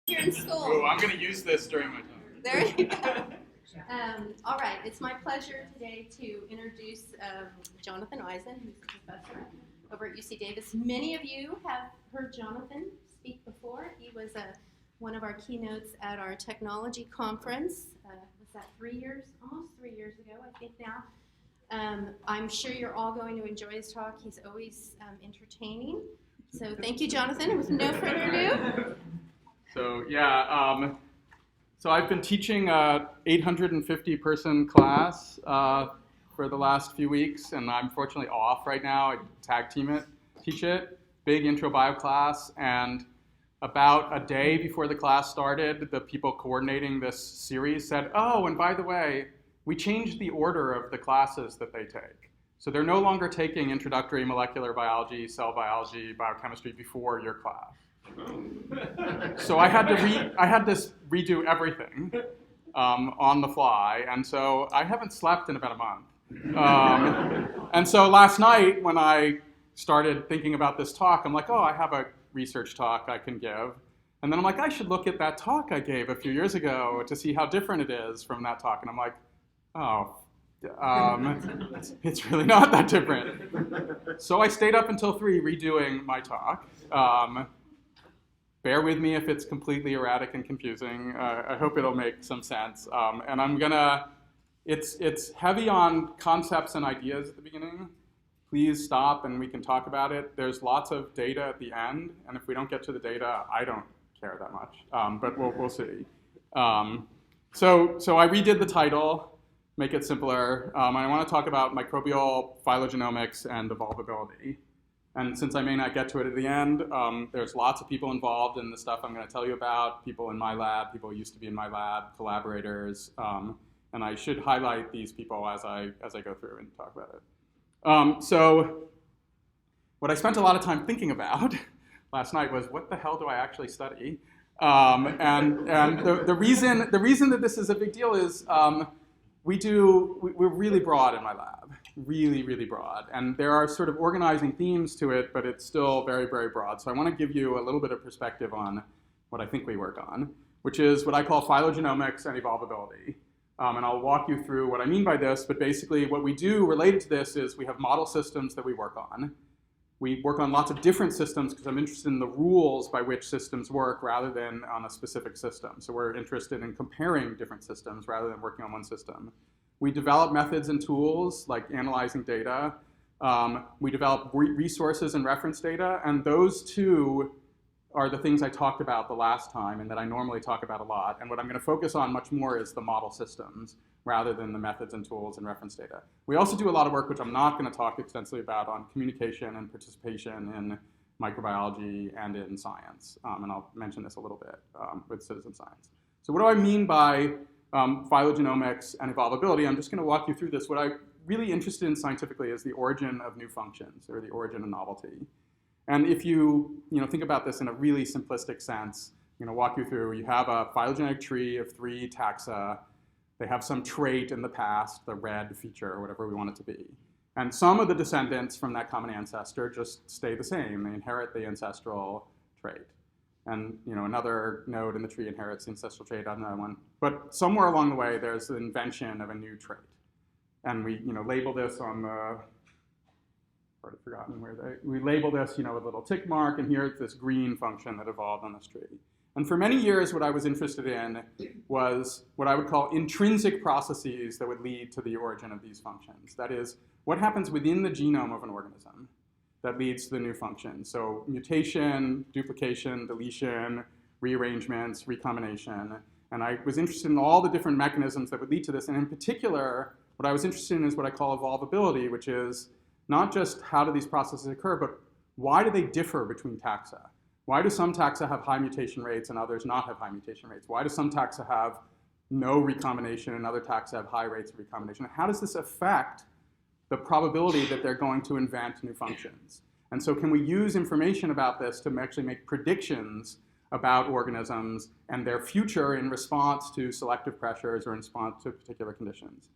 Here in school. Oh, I'm going to use this during my talk. There you go. All right, it's my pleasure today to introduce Jonathan Eisen, who's a professor over at UC Davis. Many of you have heard Jonathan speak before. He was one of our keynotes at our technology conference. Was that 3 years? Almost 3 years ago, I think now. I'm sure you're all going to enjoy his talk. He's always entertaining. So thank you, Jonathan. With no further ado. So yeah, so I've been teaching a 850-person class for the last few weeks, and I'm fortunately off right now. I tag team teach it. Big intro bio class, and about a day before the class started, the people coordinating this series said, "Oh, and by the way, we changed the order of the classes that they take. So they're no longer taking introductory molecular biology, cell biology, biochemistry before your class." So I had to redo everything on the fly, and so I haven't slept in about a month. And so last night when I started thinking about this talk, I'm like, oh, I have a research talk I can give. And then I'm like, I should look at that talk I gave a few years ago to see how different it is from that talk. And I'm like, oh, it's really not that different. So I stayed up until 3 redoing my talk. Bear with me if it's completely erratic and confusing. I hope it'll make some sense. And I'm gonna, it's heavy on concepts and ideas at the beginning. Please stop and we can talk about it. There's lots of data at the end, and if we don't get to the data, I don't care that much, but we'll see. So I redid the title, make it simpler. I want to talk about microbial phylogenomics and evolvability. And since I may not get to it at the end, there's lots of people involved in the stuff I'm going to tell you about, people in my lab, people who used to be in my lab, collaborators, and I should highlight these people as I go through and talk about it. So what I spent a lot of time thinking about last night was, what the hell do I actually study? And the reason that this is a big deal is we're really broad in my lab, really, really broad. And there are sort of organizing themes to it, but it's still very, very broad. So I want to give you a little bit of perspective on what I think we work on, which is what I call phylogenomics and evolvability. And I'll walk you through what I mean by this, but basically what we do related to this is we have model systems that we work on. We work on lots of different systems because I'm interested in the rules by which systems work rather than on a specific system. So we're interested in comparing different systems rather than working on one system. We develop methods and tools like analyzing data. We develop resources and reference data, and those two are the things I talked about the last time and that I normally talk about a lot. And what I'm going to focus on much more is the model systems rather than the methods and tools and reference data. We also do a lot of work, which I'm not going to talk extensively about, on communication and participation in microbiology and in science. And I'll mention this a little bit with citizen science. So what do I mean by phylogenomics and evolvability? I'm just going to walk you through this. What I'm really interested in scientifically is the origin of new functions, or the origin of novelty. And if you think about this in a really simplistic sense, I'm going to walk you through. You have a phylogenetic tree of 3 taxa. They have some trait in the past, the red feature, or whatever we want it to be. And some of the descendants from that common ancestor just stay the same. They inherit the ancestral trait. And another node in the tree inherits the ancestral trait on another one. But somewhere along the way, there's the invention of a new trait. And we label this on the, already forgotten where we label this with a little tick mark, and here's this green function that evolved on this tree. And for many years, what I was interested in was what I would call intrinsic processes that would lead to the origin of these functions. That is, what happens within the genome of an organism that leads to the new function. So mutation, duplication, deletion, rearrangements, recombination. And I was interested in all the different mechanisms that would lead to this. And in particular, what I was interested in is what I call evolvability, which is not just how do these processes occur, but why do they differ between taxa? Why do some taxa have high mutation rates and others not have high mutation rates? Why do some taxa have no recombination and other taxa have high rates of recombination? How does this affect the probability that they're going to invent new functions? And so can we use information about this to actually make predictions about organisms and their future in response to selective pressures or in response to particular conditions?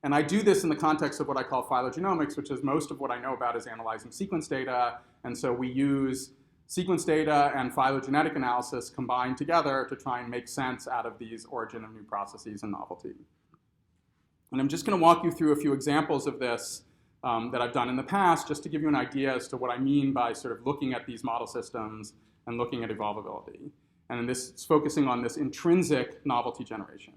And I do this in the context of what I call phylogenomics, which is most of what I know about is analyzing sequence data. And so we use sequence data and phylogenetic analysis combined together to try and make sense out of these origin of new processes and novelty. And I'm just going to walk you through a few examples of this that I've done in the past, just to give you an idea as to what I mean by sort of looking at these model systems and looking at evolvability. And this is focusing on this intrinsic novelty generation.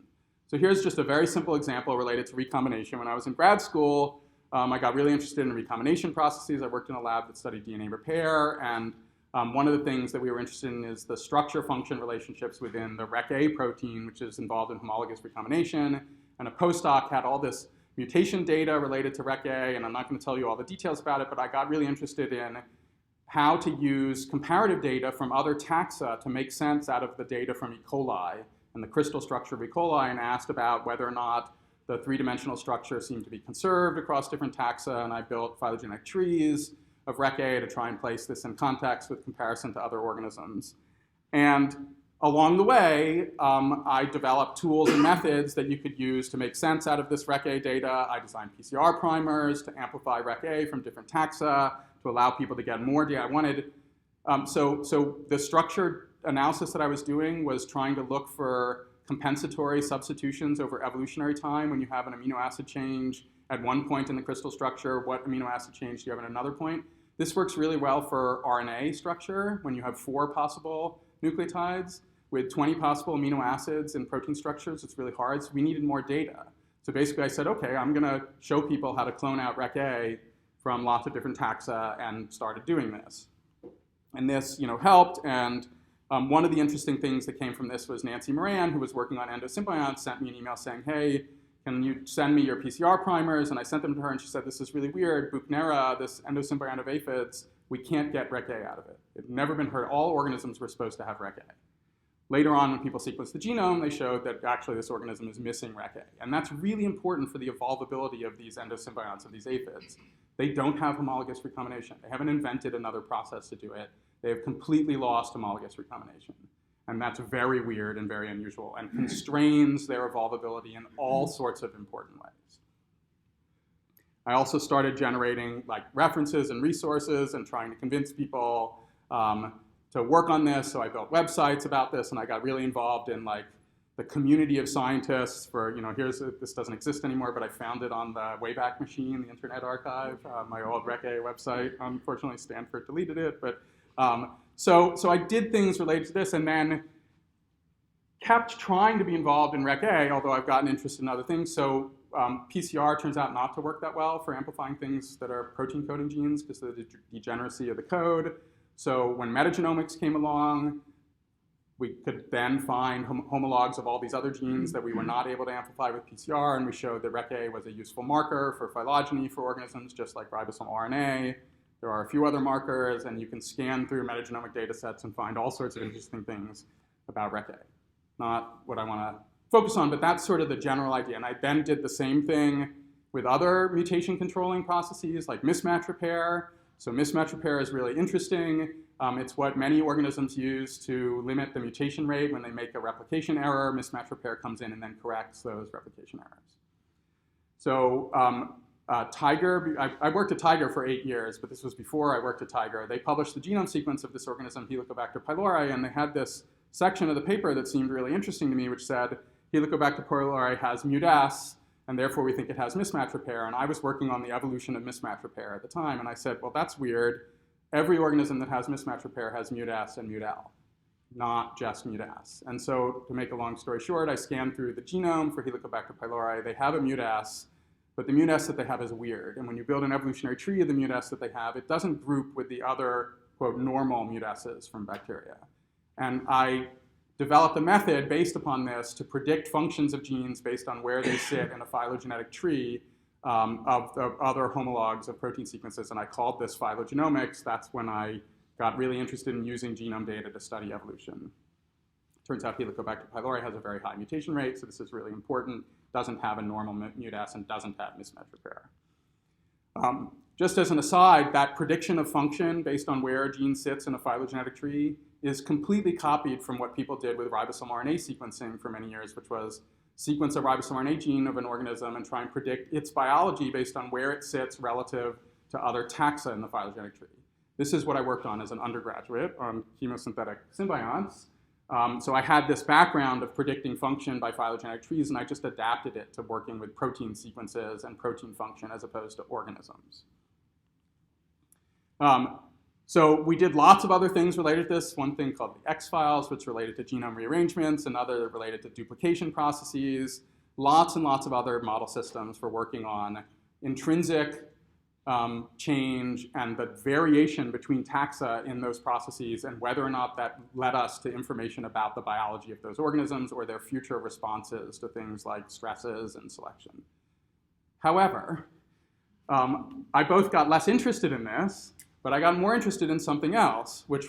So here's just a very simple example related to recombination. When I was in grad school, I got really interested in recombination processes. I worked in a lab that studied DNA repair, and one of the things that we were interested in is the structure-function relationships within the REC-A protein, which is involved in homologous recombination. And a postdoc had all this mutation data related to REC-A, and I'm not going to tell you all the details about it, but I got really interested in how to use comparative data from other taxa to make sense out of the data from E. coli and the crystal structure of E. coli, and asked about whether or not the three-dimensional structure seemed to be conserved across different taxa, and I built phylogenetic trees of REC-A to try and place this in context with comparison to other organisms. And along the way, I developed tools and methods that you could use to make sense out of this REC-A data. I designed PCR primers to amplify REC-A from different taxa to allow people to get more data I wanted. So the structured analysis that I was doing was trying to look for compensatory substitutions over evolutionary time. When you have an amino acid change at one point in the crystal structure, what amino acid change do you have at another point? This works really well for RNA structure when you have 4 possible nucleotides. With 20 possible amino acids in protein structures, it's really hard, so we needed more data. So basically I said, okay, I'm gonna show people how to clone out REC-A from lots of different taxa, and started doing this. And this helped, and one of the interesting things that came from this was Nancy Moran, who was working on endosymbionts, sent me an email saying, hey, can you send me your PCR primers? And I sent them to her, and she said, this is really weird. Buchnera, this endosymbiont of aphids, we can't get REC-A out of it. It's never been heard. All organisms were supposed to have REC-A. Later on, when people sequenced the genome, they showed that actually this organism is missing REC-A. And that's really important for the evolvability of these endosymbionts, of these aphids. They don't have homologous recombination. They haven't invented another process to do it. They have completely lost homologous recombination. And that's very weird and very unusual, and constrains their evolvability in all sorts of important ways. I also started generating references and resources and trying to convince people to work on this. So I built websites about this, and I got really involved in the community of scientists for, this doesn't exist anymore, but I found it on the Wayback Machine, the Internet Archive, my old REC-A website. Unfortunately, Stanford deleted it, but so I did things related to this, and then kept trying to be involved in REC-A, although I've gotten interested in other things. So PCR turns out not to work that well for amplifying things that are protein coding genes because of the degeneracy of the code. So when metagenomics came along, we could then find homologs of all these other genes that we were not able to amplify with PCR, and we showed that REC-A was a useful marker for phylogeny for organisms, just like ribosomal RNA. There are a few other markers, and you can scan through metagenomic data sets and find all sorts of interesting things about REC-A. Not what I want to focus on, but that's sort of the general idea. And I then did the same thing with other mutation controlling processes like mismatch repair. So mismatch repair is really interesting. It's what many organisms use to limit the mutation rate when they make a replication error. Mismatch repair comes in and then corrects those replication errors. So Tiger, I worked at Tiger for 8 years, but this was before I worked at Tiger. They published the genome sequence of this organism, Helicobacter pylori, and they had this section of the paper that seemed really interesting to me, which said Helicobacter pylori has mut-S, and therefore we think it has mismatch repair. And I was working on the evolution of mismatch repair at the time, and I said, well, that's weird. Every organism that has mismatch repair has mut-S and mut-L, not just mut-S. And so to make a long story short, I scanned through the genome for Helicobacter pylori. They have a mut-S, but the mut-S that they have is weird. And when you build an evolutionary tree of the mut-S that they have, it doesn't group with the other, quote, normal mut-S's from bacteria. And I developed a method based upon this to predict functions of genes based on where they sit in a phylogenetic tree of other homologs of protein sequences, and I called this phylogenomics. That's when I got really interested in using genome data to study evolution. Turns out Helicobacter pylori has a very high mutation rate, so this is really important. Doesn't have a normal mut-S and doesn't have mismatch repair. Just as an aside, that prediction of function based on where a gene sits in a phylogenetic tree is completely copied from what people did with ribosomal RNA sequencing for many years, which was sequence a ribosomal RNA gene of an organism and try and predict its biology based on where it sits relative to other taxa in the phylogenetic tree. This is what I worked on as an undergraduate on chemosynthetic symbionts. So I had this background of predicting function by phylogenetic trees, and I just adapted it to working with protein sequences and protein function as opposed to organisms. So we did lots of other things related to this. One thing called the X-files, which related to genome rearrangements, another related to duplication processes, lots and lots of other model systems for working on intrinsic change and the variation between taxa in those processes and whether or not that led us to information about the biology of those organisms or their future responses to things like stresses and selection. However, I both got less interested in this, but I got more interested in something else, which,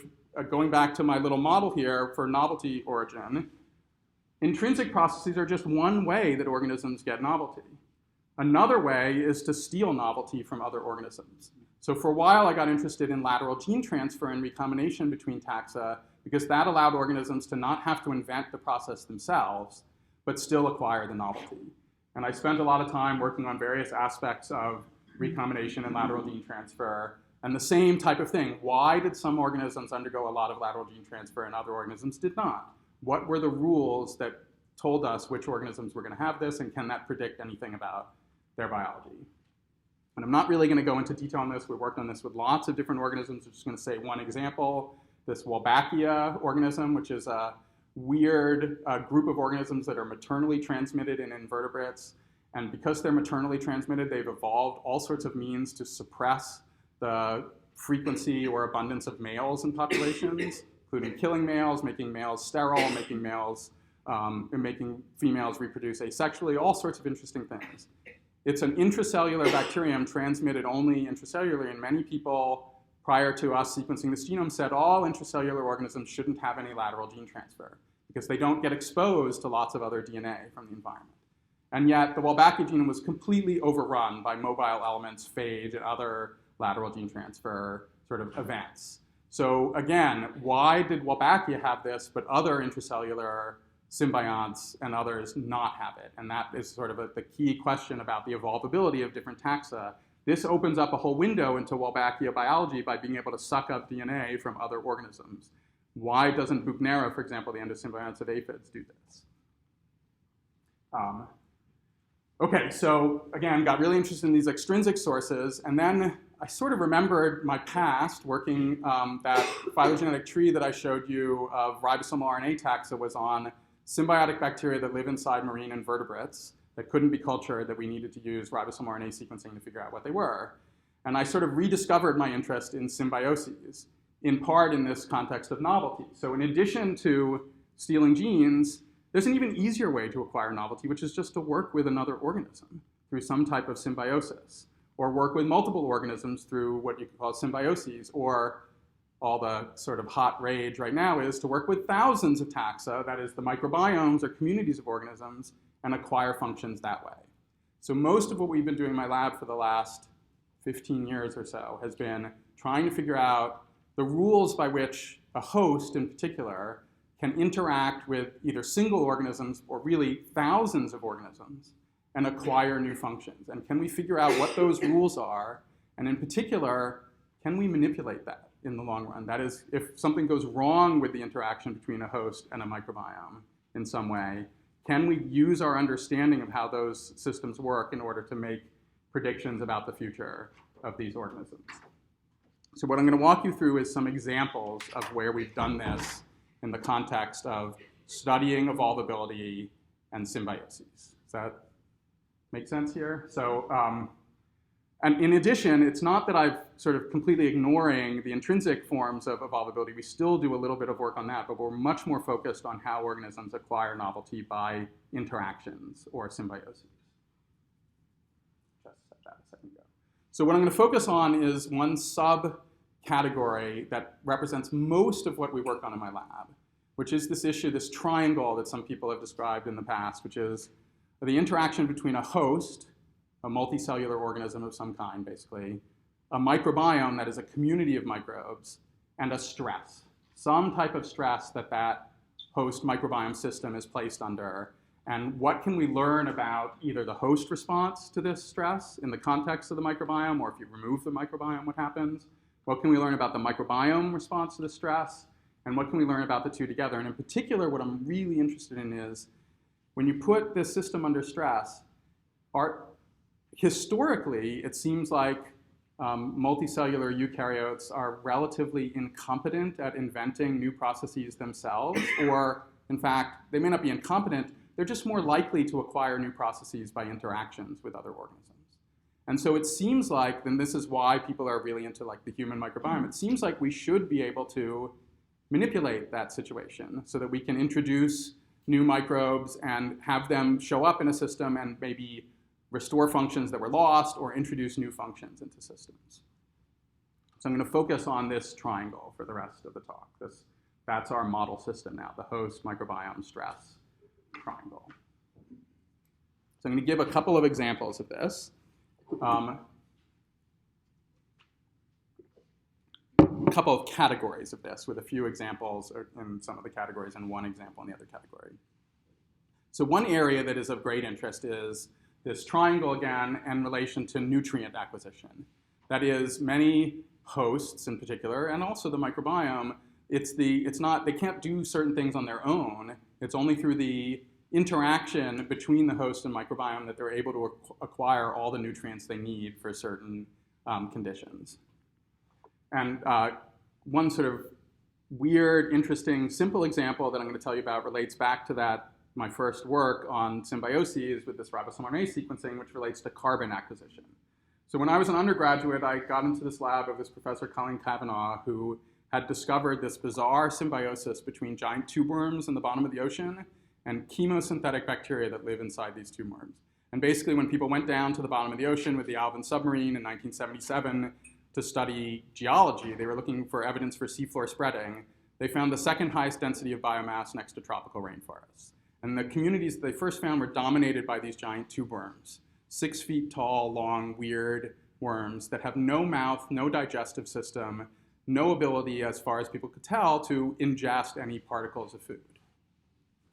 going back to my little model here for novelty origin, intrinsic processes are just one way that organisms get novelty. Another way is to steal novelty from other organisms. So for a while, I got interested in lateral gene transfer and recombination between taxa because that allowed organisms to not have to invent the process themselves, but still acquire the novelty. And I spent a lot of time working on various aspects of recombination and lateral gene transfer, and the same type of thing. Why did some organisms undergo a lot of lateral gene transfer and other organisms did not? What were the rules that told us which organisms were going to have this, and can that predict anything about their biology? And I'm not really going to go into detail on this. We worked on this with lots of different organisms. I'm just going to say one example, this Wolbachia organism, which is a weird group of organisms that are maternally transmitted in invertebrates. And because they're maternally transmitted, they've evolved all sorts of means to suppress the frequency or abundance of males in populations, including killing males, making males sterile, making females reproduce asexually, all sorts of interesting things. It's an intracellular bacterium transmitted only intracellularly, and many people prior to us sequencing this genome said all intracellular organisms shouldn't have any lateral gene transfer because they don't get exposed to lots of other DNA from the environment. And yet the Wolbachia genome was completely overrun by mobile elements, phage, and other lateral gene transfer sort of events. So again, why did Wolbachia have this, but other intracellular symbionts and others not have it? And that is sort of the key question about the evolvability of different taxa. This opens up a whole window into Wolbachia biology by being able to suck up DNA from other organisms. Why doesn't Buchnera, for example, the endosymbionts of aphids, do this? Okay, so again, got really interested in these extrinsic sources, and then I sort of remembered my past working that phylogenetic tree that I showed you of ribosomal RNA taxa was on symbiotic bacteria that live inside marine invertebrates that couldn't be cultured, that we needed to use ribosomal RNA sequencing to figure out what they were. And I sort of rediscovered my interest in symbioses, in part in this context of novelty. So in addition to stealing genes, there's an even easier way to acquire novelty, which is just to work with another organism through some type of symbiosis, or work with multiple organisms through what you could call symbioses, or all the sort of hot rage right now is to work with thousands of taxa, that is the microbiomes or communities of organisms, and acquire functions that way. So most of what we've been doing in my lab for the last 15 years or so has been trying to figure out the rules by which a host in particular can interact with either single organisms or really thousands of organisms and acquire new functions. And can we figure out what those rules are? And in particular, can we manipulate that in the long run? That is, if something goes wrong with the interaction between a host and a microbiome in some way, can we use our understanding of how those systems work in order to make predictions about the future of these organisms? So what I'm going to walk you through is some examples of where we've done this in the context of studying evolvability and symbioses. Does that make sense here? So, and in addition, it's not that I've sort of completely ignoring the intrinsic forms of evolvability. We still do a little bit of work on that, but we're much more focused on how organisms acquire novelty by interactions or symbioses. Just said that a second ago. So what I'm going to focus on is one subcategory that represents most of what we work on in my lab, which is this issue, this triangle that some people have described in the past, which is the interaction between a host, a multicellular organism of some kind, basically, a microbiome that is a community of microbes, and a stress, some type of stress that that host microbiome system is placed under. And what can we learn about either the host response to this stress in the context of the microbiome, or if you remove the microbiome, what happens? What can we learn about the microbiome response to the stress? And what can we learn about the two together? And in particular, what I'm really interested in is when you put this system under stress, historically, it seems like multicellular eukaryotes are relatively incompetent at inventing new processes themselves, or in fact, they may not be incompetent, they're just more likely to acquire new processes by interactions with other organisms. And so it seems like, and this is why people are really into like the human microbiome, it seems like we should be able to manipulate that situation so that we can introduce new microbes and have them show up in a system and maybe restore functions that were lost or introduce new functions into systems. So I'm going to focus on this triangle for the rest of the talk. That's our model system now, the host, microbiome, stress triangle. So I'm going to give a couple of examples of this. A couple of categories of this with a few examples in some of the categories and one example in the other category. So one area that is of great interest is this triangle again in relation to nutrient acquisition. That is, many hosts in particular, and also the microbiome, they can't do certain things on their own. It's only through the interaction between the host and microbiome that they're able to acquire all the nutrients they need for certain conditions. And one sort of weird, interesting, simple example that I'm going to tell you about relates back to my first work on symbioses with this ribosomal RNA sequencing, which relates to carbon acquisition. So when I was an undergraduate, I got into this lab of this professor, Colleen Cavanaugh, who had discovered this bizarre symbiosis between giant tube worms in the bottom of the ocean and chemosynthetic bacteria that live inside these tube worms. And basically, when people went down to the bottom of the ocean with the Alvin submarine in 1977 to study geology, they were looking for evidence for seafloor spreading. They found the second highest density of biomass next to tropical rainforests. And the communities they first found were dominated by these giant tube worms, 6 feet tall, long, weird worms that have no mouth, no digestive system, no ability, as far as people could tell, to ingest any particles of food.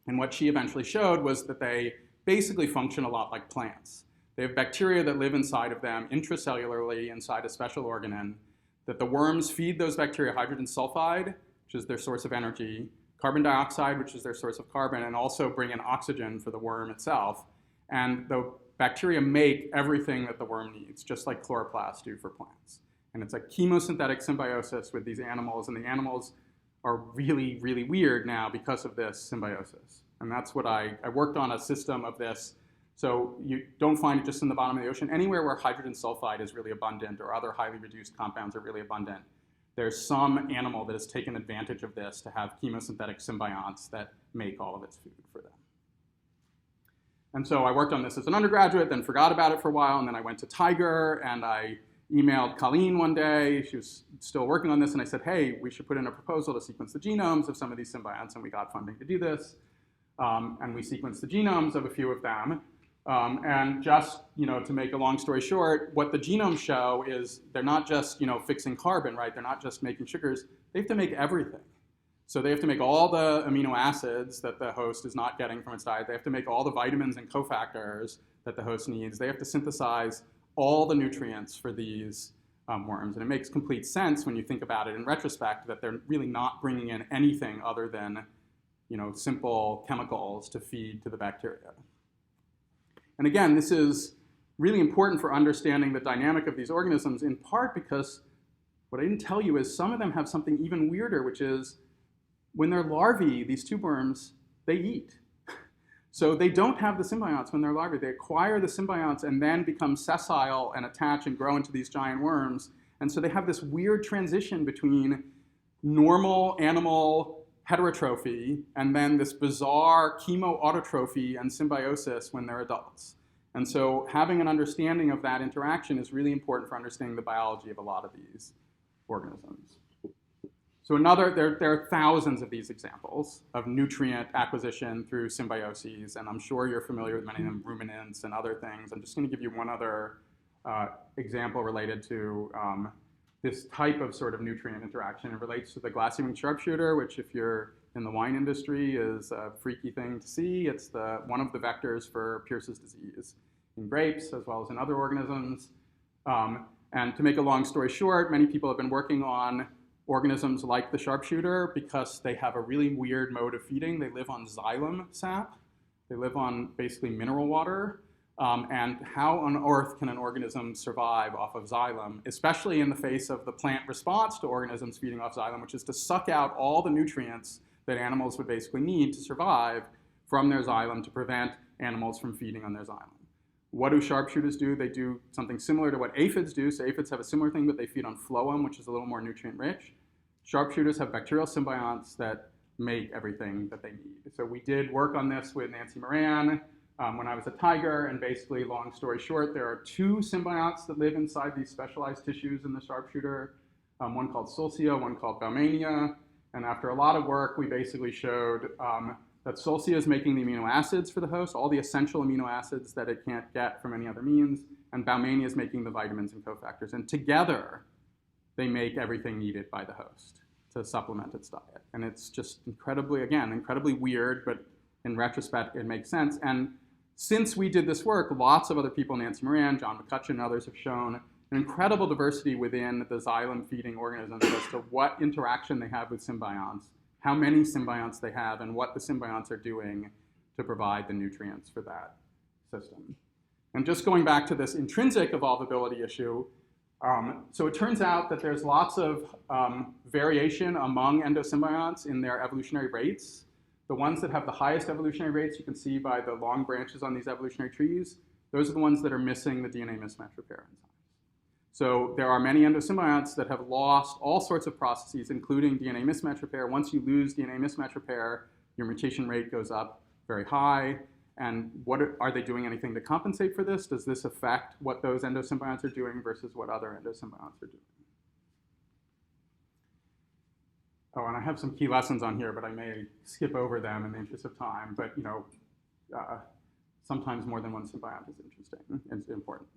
And what she eventually showed was that they basically function a lot like plants. They have bacteria that live inside of them intracellularly inside a special organon, that the worms feed those bacteria hydrogen sulfide, which is their source of energy, carbon dioxide, which is their source of carbon, and also bring in oxygen for the worm itself. And the bacteria make everything that the worm needs, just like chloroplasts do for plants. And it's a chemosynthetic symbiosis with these animals, and the animals are really, really weird now because of this symbiosis. And that's what I worked on a system of this. So you don't find it just in the bottom of the ocean. Anywhere where hydrogen sulfide is really abundant or other highly reduced compounds are really abundant, there's some animal that has taken advantage of this to have chemosynthetic symbionts that make all of its food for them. And so I worked on this as an undergraduate, then forgot about it for a while, and then I went to Tiger, and I emailed Colleen one day. She was still working on this, and I said, hey, we should put in a proposal to sequence the genomes of some of these symbionts, and we got funding to do this. And we sequenced the genomes of a few of them. And just, to make a long story short, what the genomes show is they're not just, fixing carbon, right? They're not just making sugars. They have to make everything. So they have to make all the amino acids that the host is not getting from its diet. They have to make all the vitamins and cofactors that the host needs. They have to synthesize all the nutrients for these worms. And it makes complete sense when you think about it in retrospect that they're really not bringing in anything other than simple chemicals to feed to the bacteria. And again, this is really important for understanding the dynamic of these organisms, in part because what I didn't tell you is some of them have something even weirder, which is when they're larvae, these tube worms, they eat. So they don't have the symbionts when they're larvae. They acquire the symbionts and then become sessile and attach and grow into these giant worms. And so they have this weird transition between normal animal heterotrophy and then this bizarre chemoautotrophy and symbiosis when they're adults. And so having an understanding of that interaction is really important for understanding the biology of a lot of these organisms. So there are thousands of these examples of nutrient acquisition through symbioses, and I'm sure you're familiar with many of them, ruminants and other things. I'm just going to give you one other example related to this type of sort of nutrient interaction. It relates to the glassy-winged sharpshooter, which if you're in the wine industry is a freaky thing to see. It's one of the vectors for Pierce's disease in grapes as well as in other organisms. And to make a long story short, many people have been working on organisms like the sharpshooter because they have a really weird mode of feeding. They live on xylem sap. They live on basically mineral water. And how on earth can an organism survive off of xylem, especially in the face of the plant response to organisms feeding off xylem, which is to suck out all the nutrients that animals would basically need to survive from their xylem to prevent animals from feeding on their xylem. What do sharpshooters do? They do something similar to what aphids do. So aphids have a similar thing, but they feed on phloem, which is a little more nutrient rich. Sharpshooters have bacterial symbionts that make everything that they need. So we did work on this with Nancy Moran when I was at Tiger, and basically, long story short, there are two symbionts that live inside these specialized tissues in the sharpshooter, one called Solcia, one called Baumania. And after a lot of work, we basically showed that Solcia is making the amino acids for the host, all the essential amino acids that it can't get from any other means, and Baumania is making the vitamins and cofactors. And together, they make everything needed by the host to supplement its diet. And it's just incredibly weird, but in retrospect, it makes sense. And since we did this work, lots of other people, Nancy Moran, John McCutcheon, and others have shown an incredible diversity within the xylem-feeding organisms as to what interaction they have with symbionts, how many symbionts they have, and what the symbionts are doing to provide the nutrients for that system. And just going back to this intrinsic evolvability issue, so it turns out that there's lots of variation among endosymbionts in their evolutionary rates. The ones that have the highest evolutionary rates, you can see by the long branches on these evolutionary trees, those are the ones that are missing the DNA mismatch repair enzymes. So there are many endosymbionts that have lost all sorts of processes, including DNA mismatch repair. Once you lose DNA mismatch repair, your mutation rate goes up very high. And are they doing anything to compensate for this? Does this affect what those endosymbionts are doing versus what other endosymbionts are doing? Oh, and I have some key lessons on here, but I may skip over them in the interest of time. But sometimes more than one symbiont is interesting. It's important.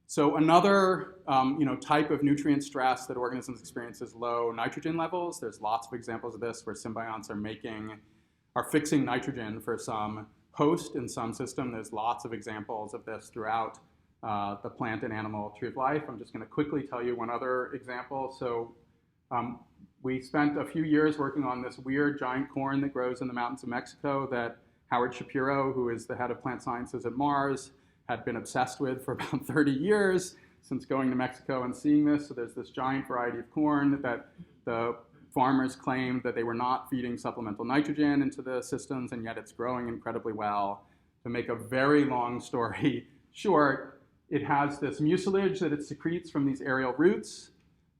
So another type of nutrient stress that organisms experience is low nitrogen levels. There's lots of examples of this where symbionts are fixing nitrogen for some host in some system. There's lots of examples of this throughout the plant and animal tree of life. I'm just going to quickly tell you one other example. So we spent a few years working on this weird giant corn that grows in the mountains of Mexico that Howard Shapiro, who is the head of plant sciences at Mars, had been obsessed with for about 30 years since going to Mexico and seeing this. So there's this giant variety of corn that the farmers claimed that they were not feeding supplemental nitrogen into the systems, and yet it's growing incredibly well. To make a very long story short, it has this mucilage that it secretes from these aerial roots.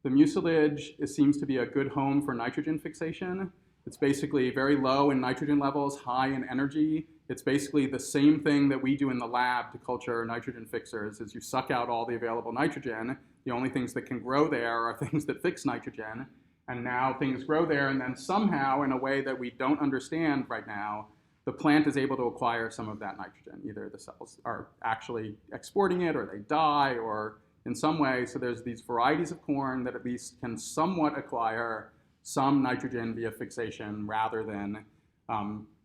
The mucilage seems to be a good home for nitrogen fixation. It's basically very low in nitrogen levels, high in energy. It's basically the same thing that we do in the lab to culture nitrogen fixers, is you suck out all the available nitrogen. The only things that can grow there are things that fix nitrogen. And now things grow there, and then somehow, in a way that we don't understand right now, the plant is able to acquire some of that nitrogen. Either the cells are actually exporting it, or they die, or in some way. So there's these varieties of corn that at least can somewhat acquire some nitrogen via fixation rather than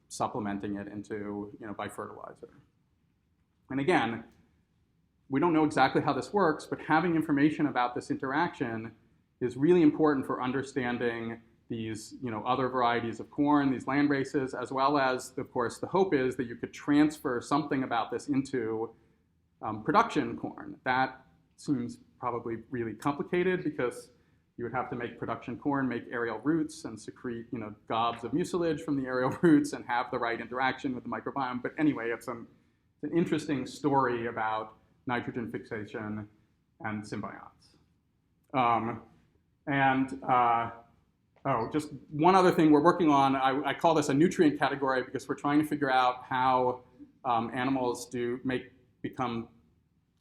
supplementing it into, by fertilizer. And again, we don't know exactly how this works, but having information about this interaction is really important for understanding these, other varieties of corn, these land races, as well as, of course, the hope is that you could transfer something about this into production corn. That seems probably really complicated because you would have to make production corn, make aerial roots, and secrete, gobs of mucilage from the aerial roots and have the right interaction with the microbiome. But anyway, it's an interesting story about nitrogen fixation and symbionts. Just one other thing we're working on, I call this a nutrient category because we're trying to figure out how animals do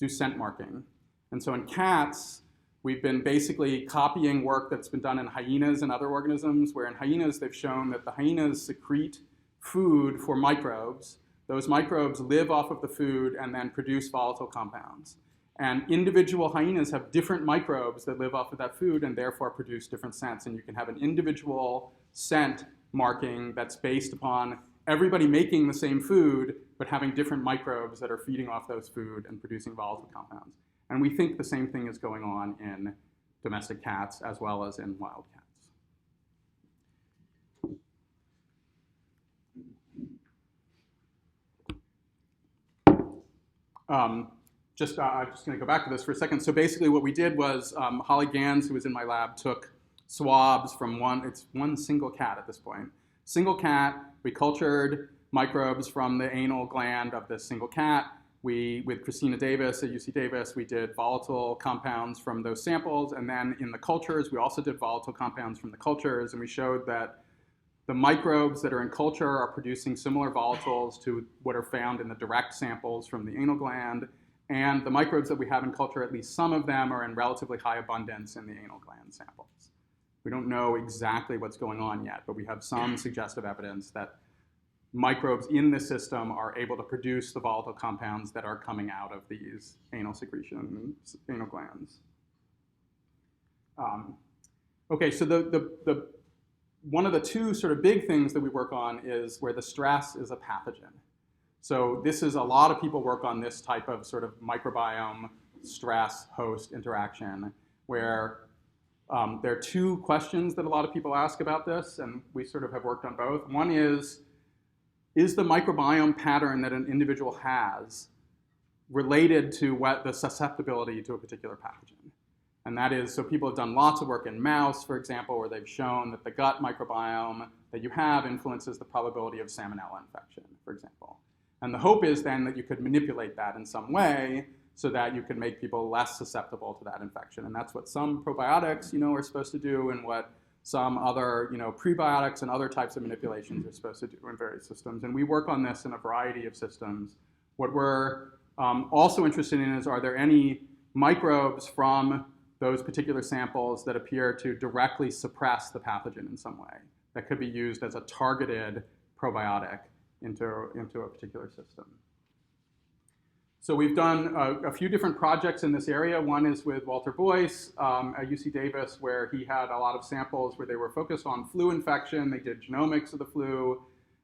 scent marking. And so in cats, we've been basically copying work that's been done in hyenas and other organisms, where in hyenas they've shown that the hyenas secrete food for microbes. Those microbes live off of the food and then produce volatile compounds. And individual hyenas have different microbes that live off of that food and therefore produce different scents. And you can have an individual scent marking that's based upon everybody making the same food, but having different microbes that are feeding off those food and producing volatile compounds. And we think the same thing is going on in domestic cats as well as in wild cats. I'm just going to go back to this for a second. So basically what we did was Holly Gans, who was in my lab, took swabs from one single cat at this point. Single cat, we cultured microbes from the anal gland of this single cat. With Christina Davis at UC Davis, we did volatile compounds from those samples. And then in the cultures, we also did volatile compounds from the cultures. And we showed that the microbes that are in culture are producing similar volatiles to what are found in the direct samples from the anal gland. And the microbes that we have in culture, at least some of them, are in relatively high abundance in the anal gland samples. We don't know exactly what's going on yet, but we have some suggestive evidence that microbes in the system are able to produce the volatile compounds that are coming out of these anal glands. Okay, so one of the two sort of big things that we work on is where the stress is a pathogen. So this is a lot of people work on this type of sort of microbiome stress-host interaction where there are two questions that a lot of people ask about this, and we sort of have worked on both. One is the microbiome pattern that an individual has related to what the susceptibility to a particular pathogen? And that is, so people have done lots of work in mouse, for example, where they've shown that the gut microbiome that you have influences the probability of salmonella infection, for example. And the hope is then that you could manipulate that in some way so that you can make people less susceptible to that infection. And that's what some probiotics, are supposed to do, and what some other, prebiotics and other types of manipulations are supposed to do in various systems. And we work on this in a variety of systems. What we're also interested in is, are there any microbes from those particular samples that appear to directly suppress the pathogen in some way that could be used as a targeted probiotic into a particular system? So we've done a few different projects in this area. One is with Walter Boyce at UC Davis, where he had a lot of samples where they were focused on flu infection. They did genomics of the flu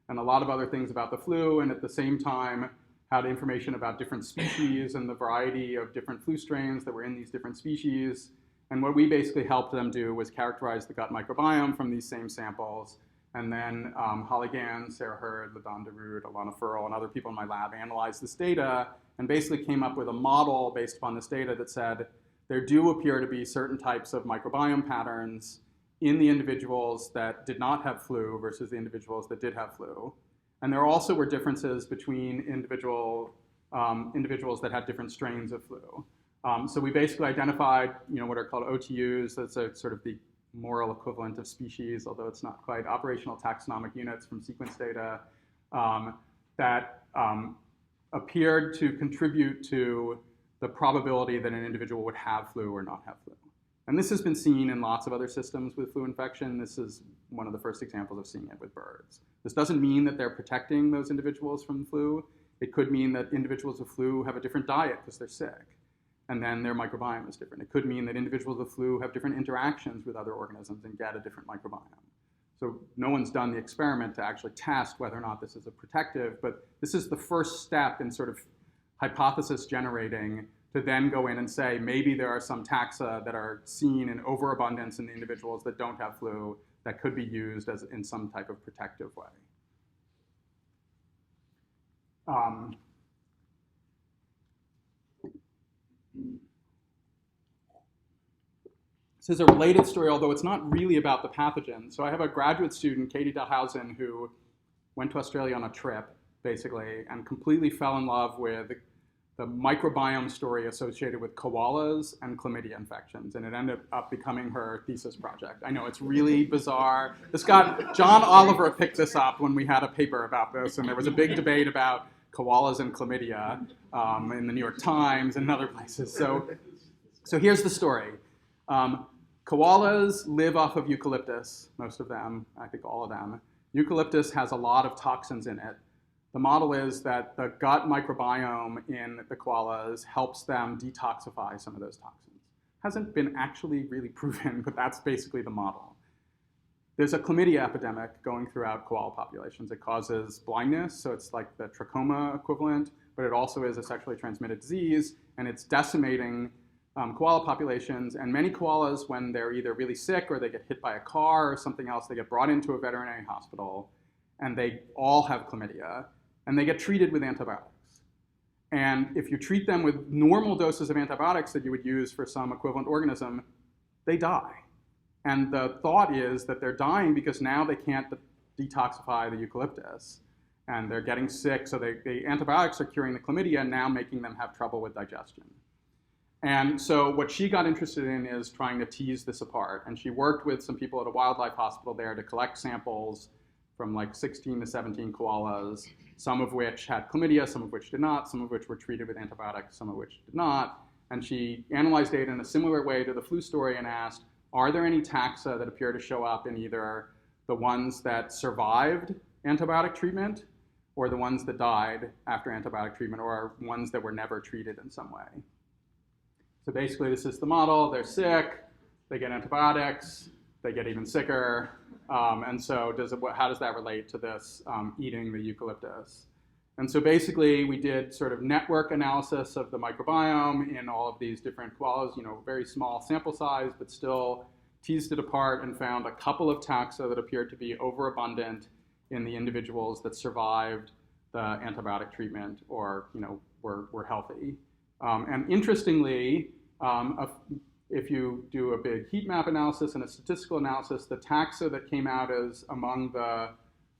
and a lot of other things about the flu, and at the same time had information about different species and the variety of different flu strains that were in these different species. And what we basically helped them do was characterize the gut microbiome from these same samples. And then Holly Gans, Sarah Hurd, LaDon DeRude, Alana Furl, and other people in my lab analyzed this data and basically came up with a model based upon this data that said there do appear to be certain types of microbiome patterns in the individuals that did not have flu versus the individuals that did have flu. And there also were differences between individuals that had different strains of flu. So we basically identified, what are called OTUs. That's a sort of the moral equivalent of species, although it's not quite, operational taxonomic units from sequence data that appeared to contribute to the probability that an individual would have flu or not have flu. And this has been seen in lots of other systems with flu infection. This is one of the first examples of seeing it with birds. This doesn't mean that they're protecting those individuals from flu. It could mean that individuals with flu have a different diet because they're sick, and then their microbiome is different. It could mean that individuals with flu have different interactions with other organisms and get a different microbiome. So no one's done the experiment to actually test whether or not this is a protective, but this is the first step in sort of hypothesis generating to then go in and say maybe there are some taxa that are seen in overabundance in the individuals that don't have flu that could be used as in some type of protective way. This is a related story, although it's not really about the pathogen. So I have a graduate student, Katie Dalhousen, who went to Australia on a trip, basically, and completely fell in love with the microbiome story associated with koalas and chlamydia infections, and it ended up becoming her thesis project. I know, it's really bizarre. John Oliver picked this up when we had a paper about this, and there was a big debate about koalas and chlamydia in the New York Times and other places. So here's the story. Koalas live off of eucalyptus, most of them, I think all of them. Eucalyptus has a lot of toxins in it. The model is that the gut microbiome in the koalas helps them detoxify some of those toxins. Hasn't been actually really proven, but that's basically the model. there's a chlamydia epidemic going throughout koala populations. It causes blindness, so it's like the trachoma equivalent, but it also is a sexually transmitted disease, and it's decimating koala populations. And many koalas, when they're either really sick or they get hit by a car or something else, they get brought into a veterinary hospital, and they all have chlamydia, and they get treated with antibiotics. And if you treat them with normal doses of antibiotics that you would use for some equivalent organism, they die. And the thought is that they're dying because now they can't detoxify the eucalyptus. And they're getting sick, so the antibiotics are curing the chlamydia, now making them have trouble with digestion. And so what she got interested in is trying to tease this apart. And she worked with some people at a wildlife hospital there to collect samples from like 16 to 17 koalas, some of which had chlamydia, some of which did not, some of which were treated with antibiotics, some of which did not. And she analyzed data in a similar way to the flu story and asked, are there any taxa that appear to show up in either the ones that survived antibiotic treatment or the ones that died after antibiotic treatment, or ones that were never treated in some way? So basically, this is the model. They're sick, they get antibiotics, they get even sicker. And so how does that relate to this eating the eucalyptus? And so basically, we did sort of network analysis of the microbiome in all of these different koalas, very small sample size, but still teased it apart and found a couple of taxa that appeared to be overabundant in the individuals that survived the antibiotic treatment or were healthy. And interestingly, if you do a big heat map analysis and a statistical analysis, the taxa that came out as among the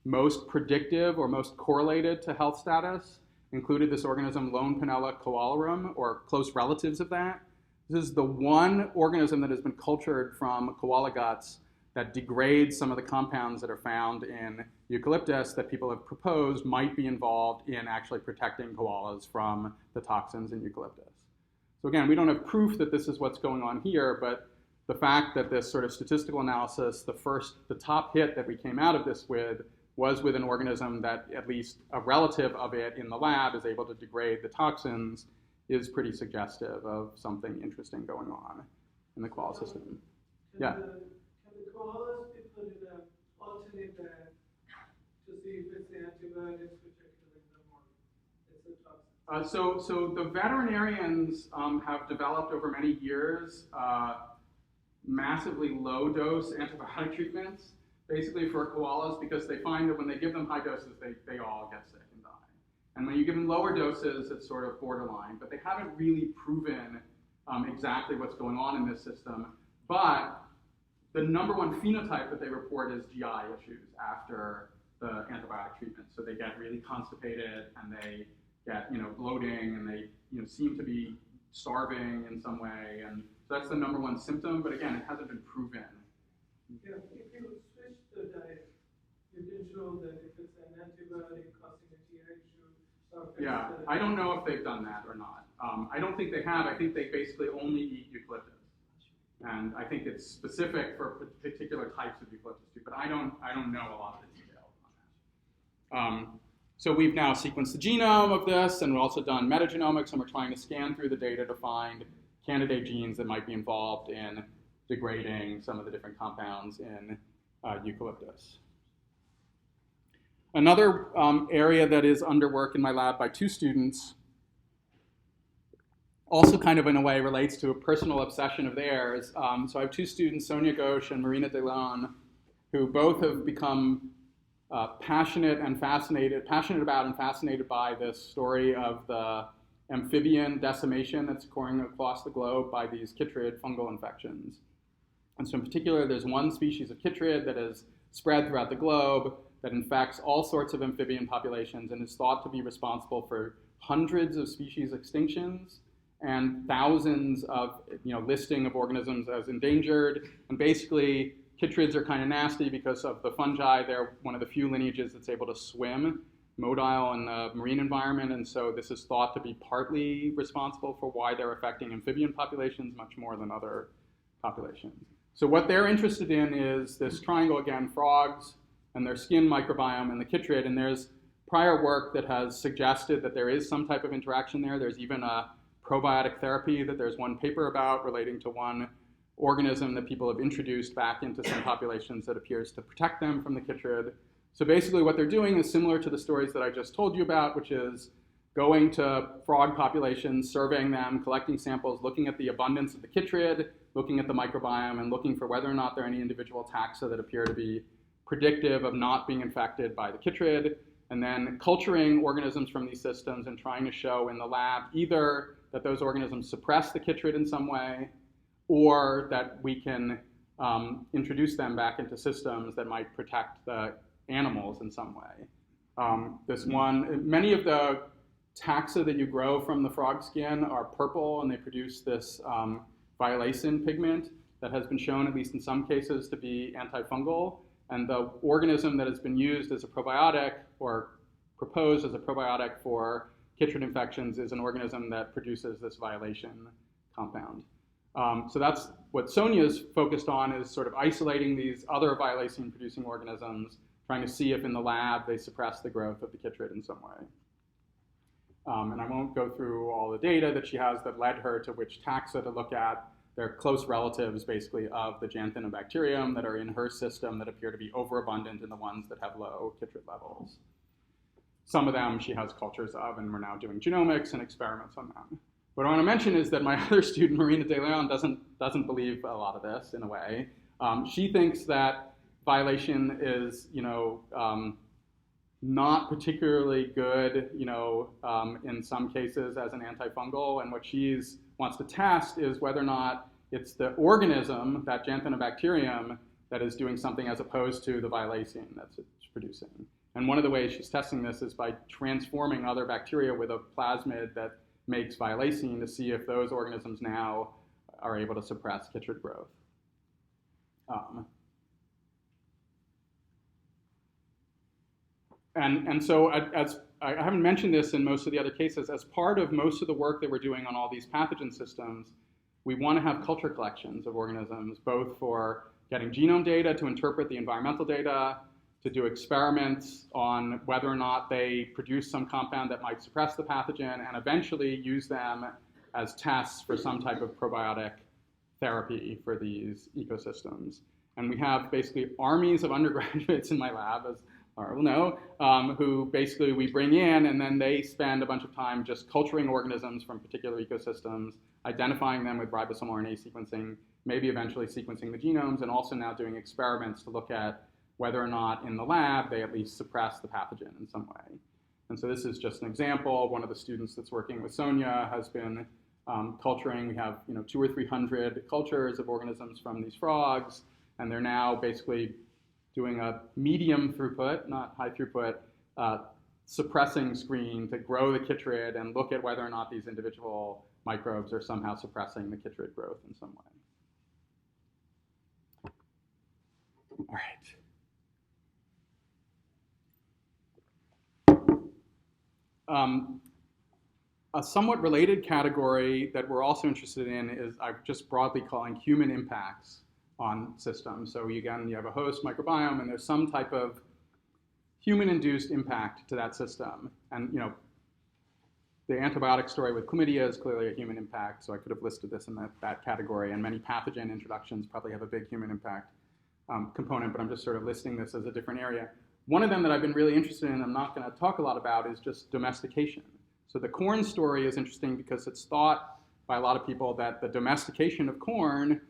most predictive or most correlated to health status included this organism Lone-Pinella koalarum, or close relatives of that. This is the one organism that has been cultured from koala guts that degrades some of the compounds that are found in eucalyptus that people have proposed might be involved in actually protecting koalas from the toxins in eucalyptus. So again, we don't have proof that this is what's going on here, but the fact that this sort of statistical analysis, the top hit that we came out of this with was with an organism that at least a relative of it in the lab is able to degrade the toxins is pretty suggestive of something interesting going on in the koala system. Yeah. Can the koalas be put in an alternate bag to see if it's the antibiotics which are killing them or it's a toxin? So the veterinarians have developed over many years massively low dose antibiotic treatments, basically for koalas, because they find that when they give them high doses, they all get sick and die. And when you give them lower doses, it's sort of borderline, but they haven't really proven exactly what's going on in this system. But the number one phenotype that they report is GI issues after the antibiotic treatment. So they get really constipated and they get bloating and they seem to be starving in some way. And so that's the number one symptom, but again, it hasn't been proven. Yeah, if you switch the diet, you can show that if it's an antibiotic causing a GI issue. Yeah, I don't know if they've done that or not. I don't think they have. I think they basically only eat eucalyptus. And I think it's specific for particular types of eucalyptus too, but I don't know a lot of the details on that. So we've now sequenced the genome of this, and we've also done metagenomics, and we're trying to scan through the data to find candidate genes that might be involved in degrading some of the different compounds in eucalyptus. Another area that is under work in my lab by two students also kind of in a way relates to a personal obsession of theirs. So I have two students, Sonia Ghosh and Marina DeLeon, who both have become passionate about and fascinated by this story of the amphibian decimation that's occurring across the globe by these chytrid fungal infections. And so in particular, there's one species of chytrid that is spread throughout the globe that infects all sorts of amphibian populations and is thought to be responsible for hundreds of species extinctions and thousands of listing of organisms as endangered. And basically, chytrids are kind of nasty because of the fungi. They're one of the few lineages that's able to swim motile in the marine environment, and so this is thought to be partly responsible for why they're affecting amphibian populations much more than other populations. So what they're interested in is this triangle again, frogs and their skin microbiome and the chytrid, and there's prior work that has suggested that there is some type of interaction there. There's even a probiotic therapy that there's one paper about relating to one organism that people have introduced back into some populations that appears to protect them from the chytrid. So basically what they're doing is similar to the stories that I just told you about, which is going to frog populations, surveying them, collecting samples, looking at the abundance of the chytrid, looking at the microbiome, and looking for whether or not there are any individual taxa that appear to be predictive of not being infected by the chytrid, and then culturing organisms from these systems and trying to show in the lab either that those organisms suppress the chytrid in some way, or that we can introduce them back into systems that might protect the animals in some way. Many of the taxa that you grow from the frog skin are purple, and they produce this violacin pigment that has been shown, at least in some cases, to be antifungal. And the organism that has been used as a probiotic or proposed as a probiotic for chytrid infections is an organism that produces this violacin compound. So that's what Sonia's focused on, is sort of isolating these other violacin-producing organisms, trying to see if in the lab they suppress the growth of the chytrid in some way. And I won't go through all the data that she has that led her to which taxa to look at. They're close relatives, basically, of the Xanthinobacterium that are in her system that appear to be overabundant in the ones that have low chytrid levels. Some of them she has cultures of, and we're now doing genomics and experiments on them. What I want to mention is that my other student, Marina De Leon, doesn't believe a lot of this, in a way. She thinks that violation is, not particularly good, in some cases as an antifungal, and what she wants to test is whether or not it's the organism, that Xanthinobacterium, that is doing something as opposed to the violacin that's it's producing. And one of the ways she's testing this is by transforming other bacteria with a plasmid that makes violacin to see if those organisms now are able to suppress chytrid growth. And so as I haven't mentioned this in most of the other cases, as part of most of the work that we're doing on all these pathogen systems, we want to have culture collections of organisms, both for getting genome data to interpret the environmental data, to do experiments on whether or not they produce some compound that might suppress the pathogen, and eventually use them as tests for some type of probiotic therapy for these ecosystems. And we have basically armies of undergraduates in my lab, as Laura will know, who basically we bring in, and then they spend a bunch of time just culturing organisms from particular ecosystems, identifying them with ribosomal RNA sequencing, maybe eventually sequencing the genomes, and also now doing experiments to look at whether or not in the lab they at least suppress the pathogen in some way. And so this is just an example. One of the students that's working with Sonia has been culturing. We have 200 or 300 cultures of organisms from these frogs, and they're now basically doing a medium throughput, not high throughput, suppressing screen to grow the chytrid and look at whether or not these individual microbes are somehow suppressing the chytrid growth in some way. All right. A somewhat related category that we're also interested in is I'm just broadly calling human impacts on systems. So again, you have a host microbiome, and there's some type of human-induced impact to that system. And the antibiotic story with chlamydia is clearly a human impact, so I could have listed this in that category, and many pathogen introductions probably have a big human impact component, but I'm just sort of listing this as a different area. One of them that I've been really interested in, I'm not going to talk a lot about, is just domestication. So the corn story is interesting because it's thought by a lot of people that the domestication of corn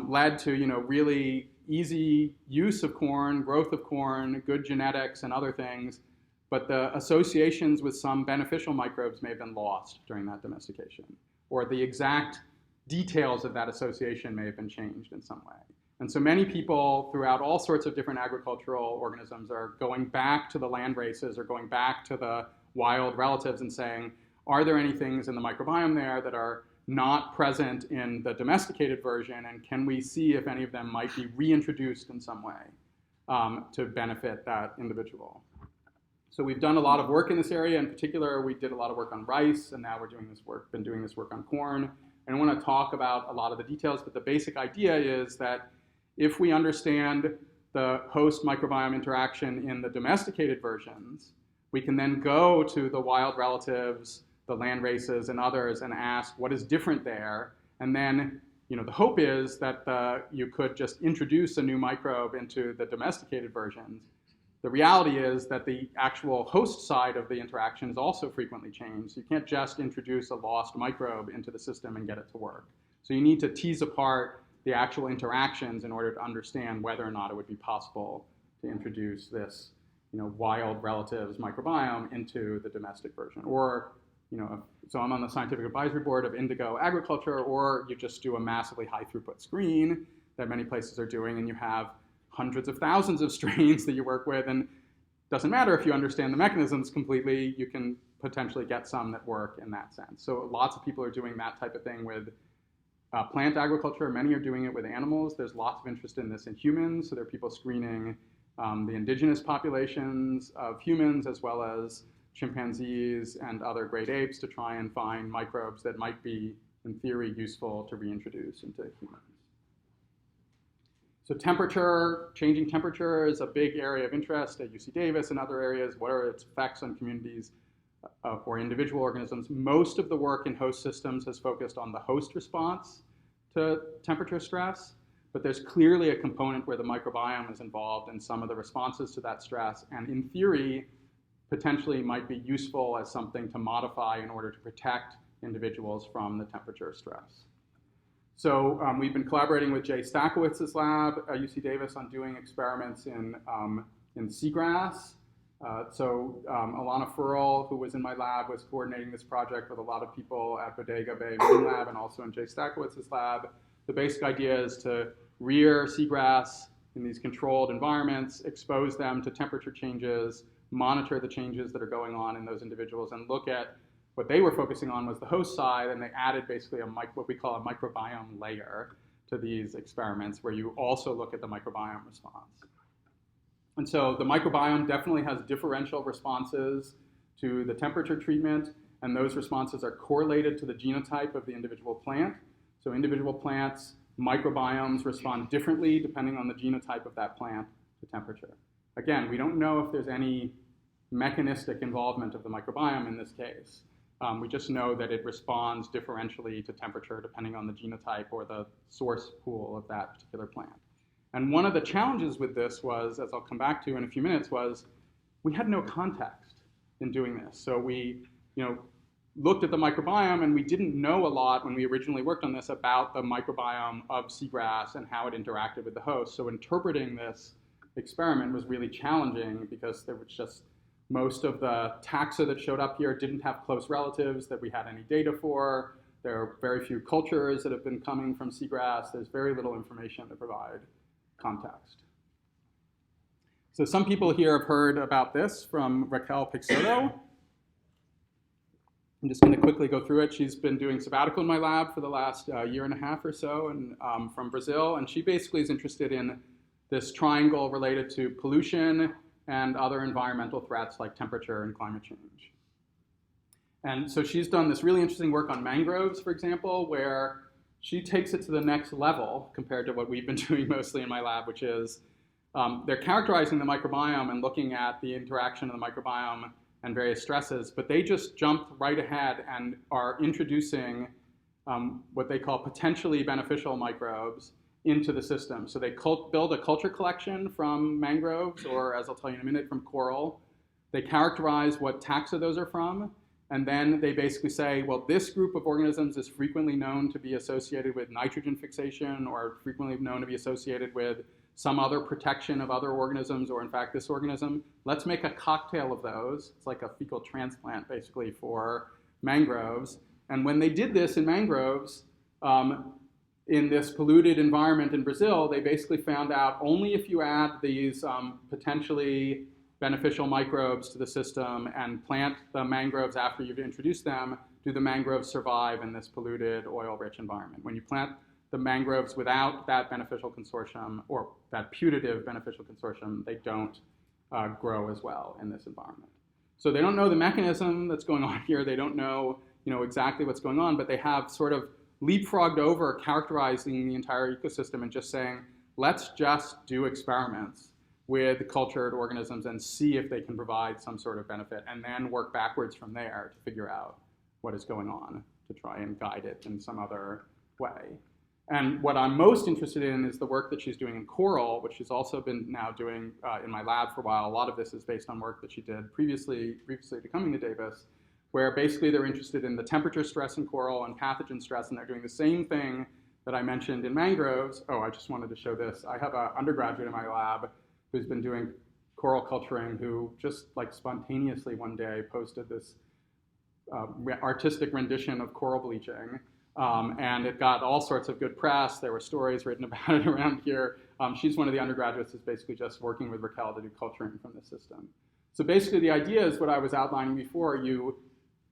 led to really easy use of corn, growth of corn, good genetics and other things, but the associations with some beneficial microbes may have been lost during that domestication, or the exact details of that association may have been changed in some way. And so many people throughout all sorts of different agricultural organisms are going back to the land races or going back to the wild relatives and saying, are there any things in the microbiome there that are not present in the domesticated version, and can we see if any of them might be reintroduced in some way to benefit that individual? So we've done a lot of work in this area. In particular, we did a lot of work on rice, and now we're doing this work, been doing this work on corn. I don't want to talk about a lot of the details, but the basic idea is that if we understand the host microbiome interaction in the domesticated versions, we can then go to the wild relatives, the land races and others, and ask what is different there, and then the hope is that you could just introduce a new microbe into the domesticated versions. The reality is that the actual host side of the interaction is also frequently changed. You can't just introduce a lost microbe into the system and get it to work. So you need to tease apart the actual interactions in order to understand whether or not it would be possible to introduce this wild relatives microbiome into the domestic version. Or, so I'm on the scientific advisory board of indigo agriculture, or you just do a massively high throughput screen that many places are doing, and you have hundreds of thousands of strains that you work with, and it doesn't matter if you understand the mechanisms completely, you can potentially get some that work in that sense. So lots of people are doing that type of thing with plant agriculture. Many are doing it with animals. There's lots of interest in this in humans, so there are people screening the indigenous populations of humans as well as chimpanzees and other great apes to try and find microbes that might be, in theory, useful to reintroduce into humans. So changing temperature is a big area of interest at UC Davis and other areas. What are its effects on communities or individual organisms? Most of the work in host systems has focused on the host response to temperature stress, but there's clearly a component where the microbiome is involved in some of the responses to that stress, and in theory, potentially might be useful as something to modify in order to protect individuals from the temperature stress. So we've been collaborating with Jay Stackowitz's lab at UC Davis on doing experiments in seagrass. Alana Furl, who was in my lab, was coordinating this project with a lot of people at Bodega Bay Marine Lab and also in Jay Stackowitz's lab. The basic idea is to rear seagrass in these controlled environments, expose them to temperature changes, monitor the changes that are going on in those individuals, and look at what they were focusing on was the host side, and they added basically what we call a microbiome layer to these experiments where you also look at the microbiome response. And so the microbiome definitely has differential responses to the temperature treatment, and those responses are correlated to the genotype of the individual plant. So individual plants, microbiomes respond differently depending on the genotype of that plant to temperature. Again, we don't know if there's any mechanistic involvement of the microbiome in this case. We just know that it responds differentially to temperature depending on the genotype or the source pool of that particular plant. And one of the challenges with this was, as I'll come back to in a few minutes, was we had no context in doing this. So we looked at the microbiome, and we didn't know a lot when we originally worked on this about the microbiome of seagrass and how it interacted with the host. So interpreting this experiment was really challenging because there was just most of the taxa that showed up here didn't have close relatives that we had any data for. There are very few cultures that have been coming from seagrass. There's very little information to provide context. So some people here have heard about this from Raquel Pixoto. I'm just going to quickly go through it. She's been doing sabbatical in my lab for the last year and a half or so, and from Brazil. And she basically is interested in this triangle related to pollution and other environmental threats like temperature and climate change. And so she's done this really interesting work on mangroves, for example, where she takes it to the next level compared to what we've been doing mostly in my lab, which is they're characterizing the microbiome and looking at the interaction of the microbiome and various stresses, but they just jumped right ahead and are introducing what they call potentially beneficial microbes into the system. So they build a culture collection from mangroves, or as I'll tell you in a minute, from coral. They characterize what taxa those are from, and then they basically say, well, this group of organisms is frequently known to be associated with nitrogen fixation, or frequently known to be associated with some other protection of other organisms, or in fact this organism. Let's make a cocktail of those. It's like a fecal transplant basically for mangroves. And when they did this in mangroves, in this polluted environment in Brazil, they basically found out only if you add these potentially beneficial microbes to the system and plant the mangroves after you've introduced them, do the mangroves survive in this polluted, oil-rich environment. When you plant the mangroves without that beneficial consortium, or that putative beneficial consortium, they don't grow as well in this environment. So they don't know the mechanism that's going on here. They don't know, exactly what's going on, but they have sort of leapfrogged over characterizing the entire ecosystem and just saying, let's just do experiments with cultured organisms and see if they can provide some sort of benefit, and then work backwards from there to figure out what is going on to try and guide it in some other way. And what I'm most interested in is the work that she's doing in coral, which she's also been now doing in my lab for a while. A lot of this is based on work that she did previously to coming to Davis, where basically they're interested in the temperature stress in coral and pathogen stress, and they're doing the same thing that I mentioned in mangroves. Oh, I just wanted to show this. I have an undergraduate in my lab who's been doing coral culturing, who just like spontaneously one day posted this artistic rendition of coral bleaching. And it got all sorts of good press. There were stories written about it around here. She's one of the undergraduates who's basically just working with Raquel to do culturing from the system. So basically the idea is what I was outlining before. You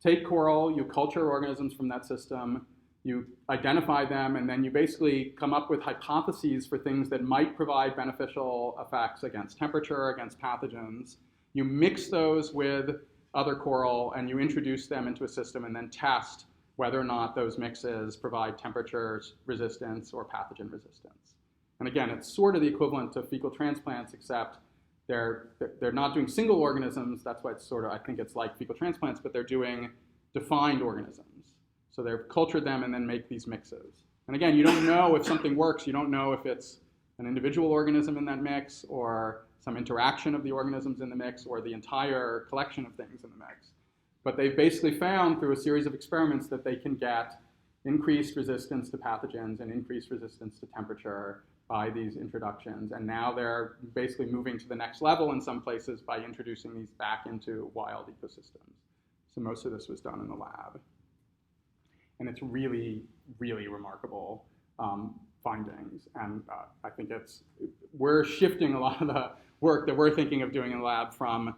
take coral, you culture organisms from that system, you identify them, and then you basically come up with hypotheses for things that might provide beneficial effects against temperature, against pathogens. You mix those with other coral, and you introduce them into a system and then test whether or not those mixes provide temperature resistance or pathogen resistance. And again, it's sort of the equivalent to fecal transplants, except they're not doing single organisms. That's why it's sort of, I think it's like fecal transplants, but they're doing defined organisms. So they've cultured them and then make these mixes. And again, you don't know if something works. You don't know if it's an individual organism in that mix or some interaction of the organisms in the mix or the entire collection of things in the mix. But they've basically found through a series of experiments that they can get increased resistance to pathogens and increased resistance to temperature by these introductions. And now they're basically moving to the next level in some places by introducing these back into wild ecosystems. So most of this was done in the lab. And it's really, really remarkable findings. And I think we're shifting a lot of the work that we're thinking of doing in the lab from,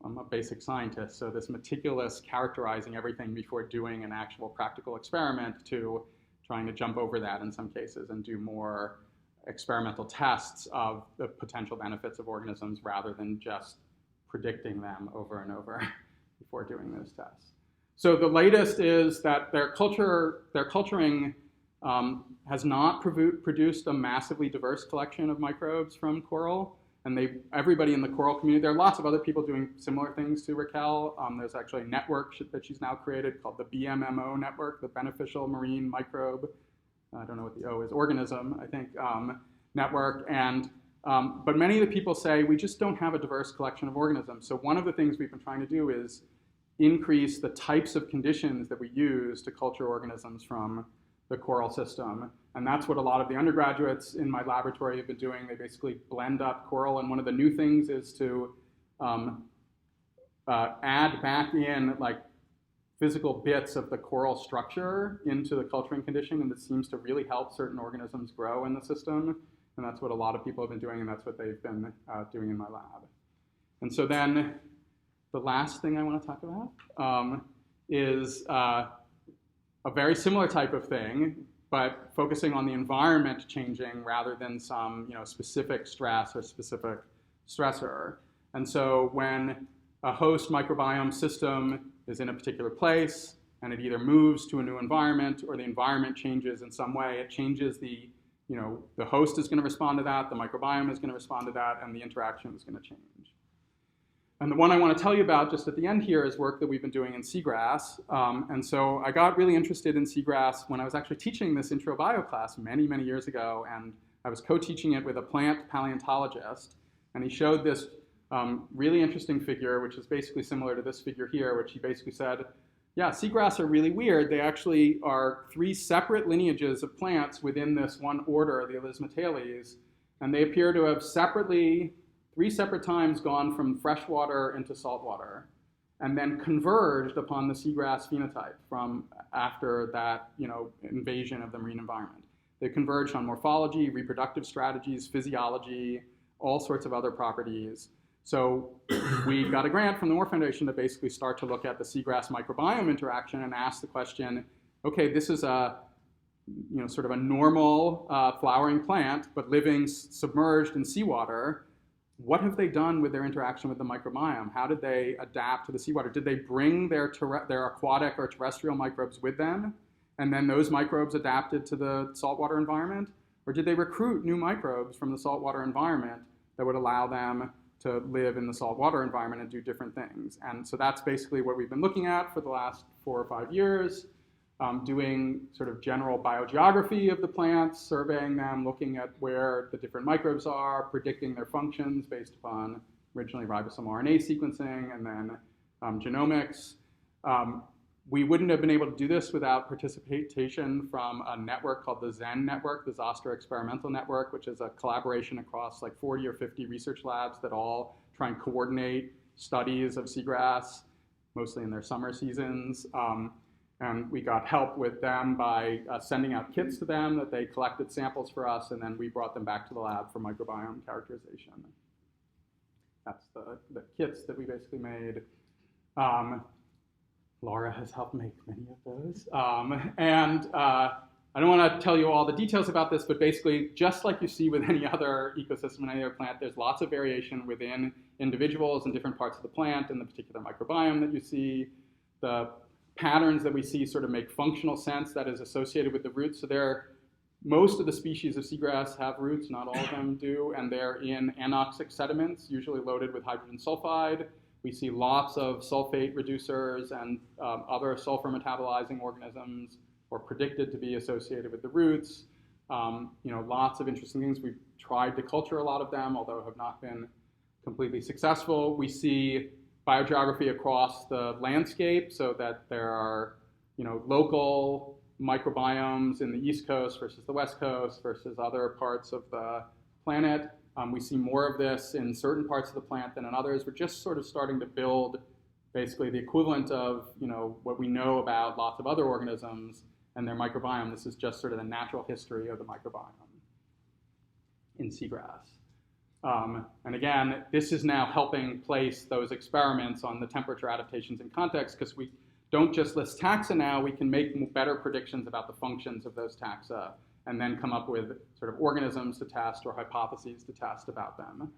I'm a basic scientist, so this meticulous characterizing everything before doing an actual practical experiment to trying to jump over that in some cases and do more experimental tests of the potential benefits of organisms rather than just predicting them over and over before doing those tests. So the latest is that their culturing has not produced a massively diverse collection of microbes from coral. And everybody in the coral community, there are lots of other people doing similar things to Raquel. There's actually a network that she's now created called the BMMO network, the Beneficial Marine Microbe, I don't know what the O is, organism, I think, network. But many of the people say we just don't have a diverse collection of organisms. So one of the things we've been trying to do is increase the types of conditions that we use to culture organisms from the coral system. And that's what a lot of the undergraduates in my laboratory have been doing. They basically blend up coral. And one of the new things is to add back in like physical bits of the coral structure into the culturing condition. And it seems to really help certain organisms grow in the system. And that's what a lot of people have been doing. And that's what they've been doing in my lab. And so then the last thing I want to talk about is a very similar type of thing, but focusing on the environment changing rather than some specific stress or specific stressor. And so when a host microbiome system is in a particular place and it either moves to a new environment or the environment changes in some way, it changes the host is going to respond to that, the microbiome is going to respond to that, and the interaction is going to change. And the one I want to tell you about just at the end here is work that we've been doing in seagrass. And so I got really interested in seagrass when I was actually teaching this intro bio class many, many years ago. And I was co-teaching it with a plant paleontologist. And he showed this really interesting figure, which is basically similar to this figure here, which he basically said, yeah, seagrass are really weird. They actually are 3 separate lineages of plants within this one order, the Elismatales. And they appear to have 3 separate times gone from freshwater into saltwater, and then converged upon the seagrass phenotype from after that invasion of the marine environment. They converged on morphology, reproductive strategies, physiology, all sorts of other properties. So we got a grant from the Moore Foundation to basically start to look at the seagrass microbiome interaction and ask the question, okay, this is a sort of a normal flowering plant, but living submerged in seawater. What have they done with their interaction with the microbiome? How did they adapt to the seawater? Did they bring their aquatic or terrestrial microbes with them, and then those microbes adapted to the saltwater environment? Or did they recruit new microbes from the saltwater environment that would allow them to live in the saltwater environment and do different things? And so that's basically what we've been looking at for the last 4 or 5 years. doing sort of general biogeography of the plants, surveying them, looking at where the different microbes are, predicting their functions based upon originally ribosomal RNA sequencing and then genomics. We wouldn't have been able to do this without participation from a network called the ZEN network, the Zoster Experimental Network, which is a collaboration across like 40 or 50 research labs that all try and coordinate studies of seagrass, mostly in their summer seasons. And we got help with them by sending out kits to them that they collected samples for us, and then we brought them back to the lab for microbiome characterization. That's the kits that we basically made. Laura has helped make many of those. I don't want to tell you all the details about this, but basically, just like you see with any other ecosystem and any other plant, there's lots of variation within individuals and different parts of the plant and the particular microbiome that you see. The patterns that we see sort of make functional sense that is associated with the roots. So most of the species of seagrass have roots, not all of them do, and they're in anoxic sediments, usually loaded with hydrogen sulfide. We see lots of sulfate reducers and other sulfur metabolizing organisms, or predicted to be associated with the roots. Lots of interesting things. We've tried to culture a lot of them, although have not been completely successful. We see biogeography across the landscape, so that there are, local microbiomes in the East Coast versus the West Coast versus other parts of the planet. We see more of this in certain parts of the plant than in others. We're just sort of starting to build basically the equivalent of, what we know about lots of other organisms and their microbiome. This is just sort of the natural history of the microbiome in seagrass. And again, this is now helping place those experiments on the temperature adaptations in context, because we don't just list taxa now, we can make better predictions about the functions of those taxa and then come up with sort of organisms to test or hypotheses to test about them.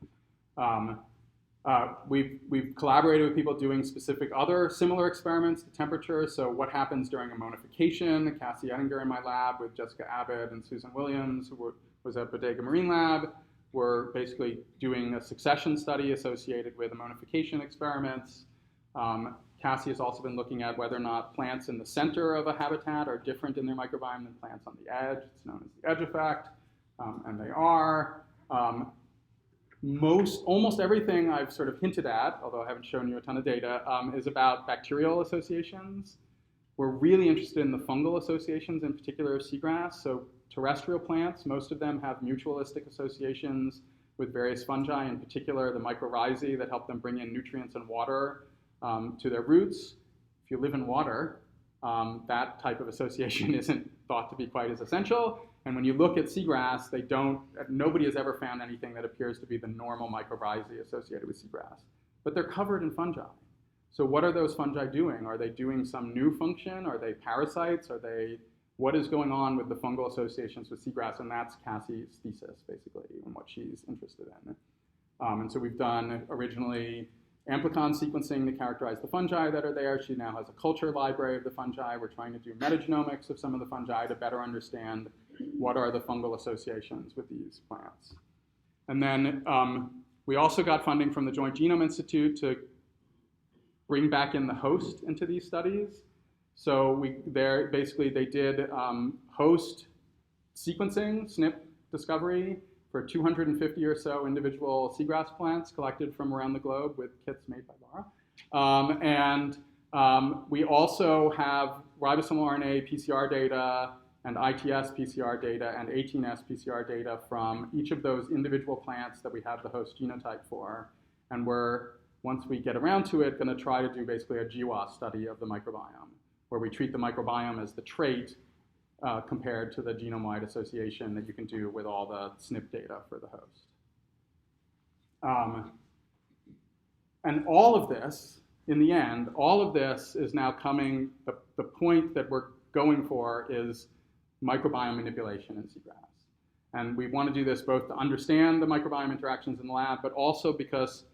We've collaborated with people doing specific other similar experiments to temperature. So what happens during ammonification? Cassie Ettinger in my lab with Jessica Abbott and Susan Williams, who was at Bodega Marine Lab. We're basically doing a succession study associated with ammonification experiments. Cassie has also been looking at whether or not plants in the center of a habitat are different in their microbiome than plants on the edge. It's known as the edge effect, and they are. Almost everything I've sort of hinted at, although I haven't shown you a ton of data, is about bacterial associations. We're really interested in the fungal associations, in particular of seagrass. So terrestrial plants, most of them have mutualistic associations with various fungi, in particular the mycorrhizae that help them bring in nutrients and water to their roots. If you live in water, that type of association isn't thought to be quite as essential. And when you look at seagrass, nobody has ever found anything that appears to be the normal mycorrhizae associated with seagrass. But they're covered in fungi. So what are those fungi doing? Are they doing some new function? Are they parasites? What is going on with the fungal associations with seagrass? And that's Cassie's thesis, basically, and what she's interested in. And so we've done originally amplicon sequencing to characterize the fungi that are there. She now has a culture library of the fungi. We're trying to do metagenomics of some of the fungi to better understand what are the fungal associations with these plants. And then we also got funding from the Joint Genome Institute to bring back in the host into these studies. So they did host sequencing, SNP discovery, for 250 or so individual seagrass plants collected from around the globe with kits made by Laura. We also have ribosomal RNA PCR data and ITS PCR data and 18S PCR data from each of those individual plants that we have the host genotype for. And once we get around to it, going to try to do basically a GWAS study of the microbiome, where we treat the microbiome as the trait compared to the genome-wide association that you can do with all the SNP data for the host. And all of this, in the end, all of this is now coming, the point that we're going for is microbiome manipulation in seagrass. And we want to do this both to understand the microbiome interactions in the lab, but also because,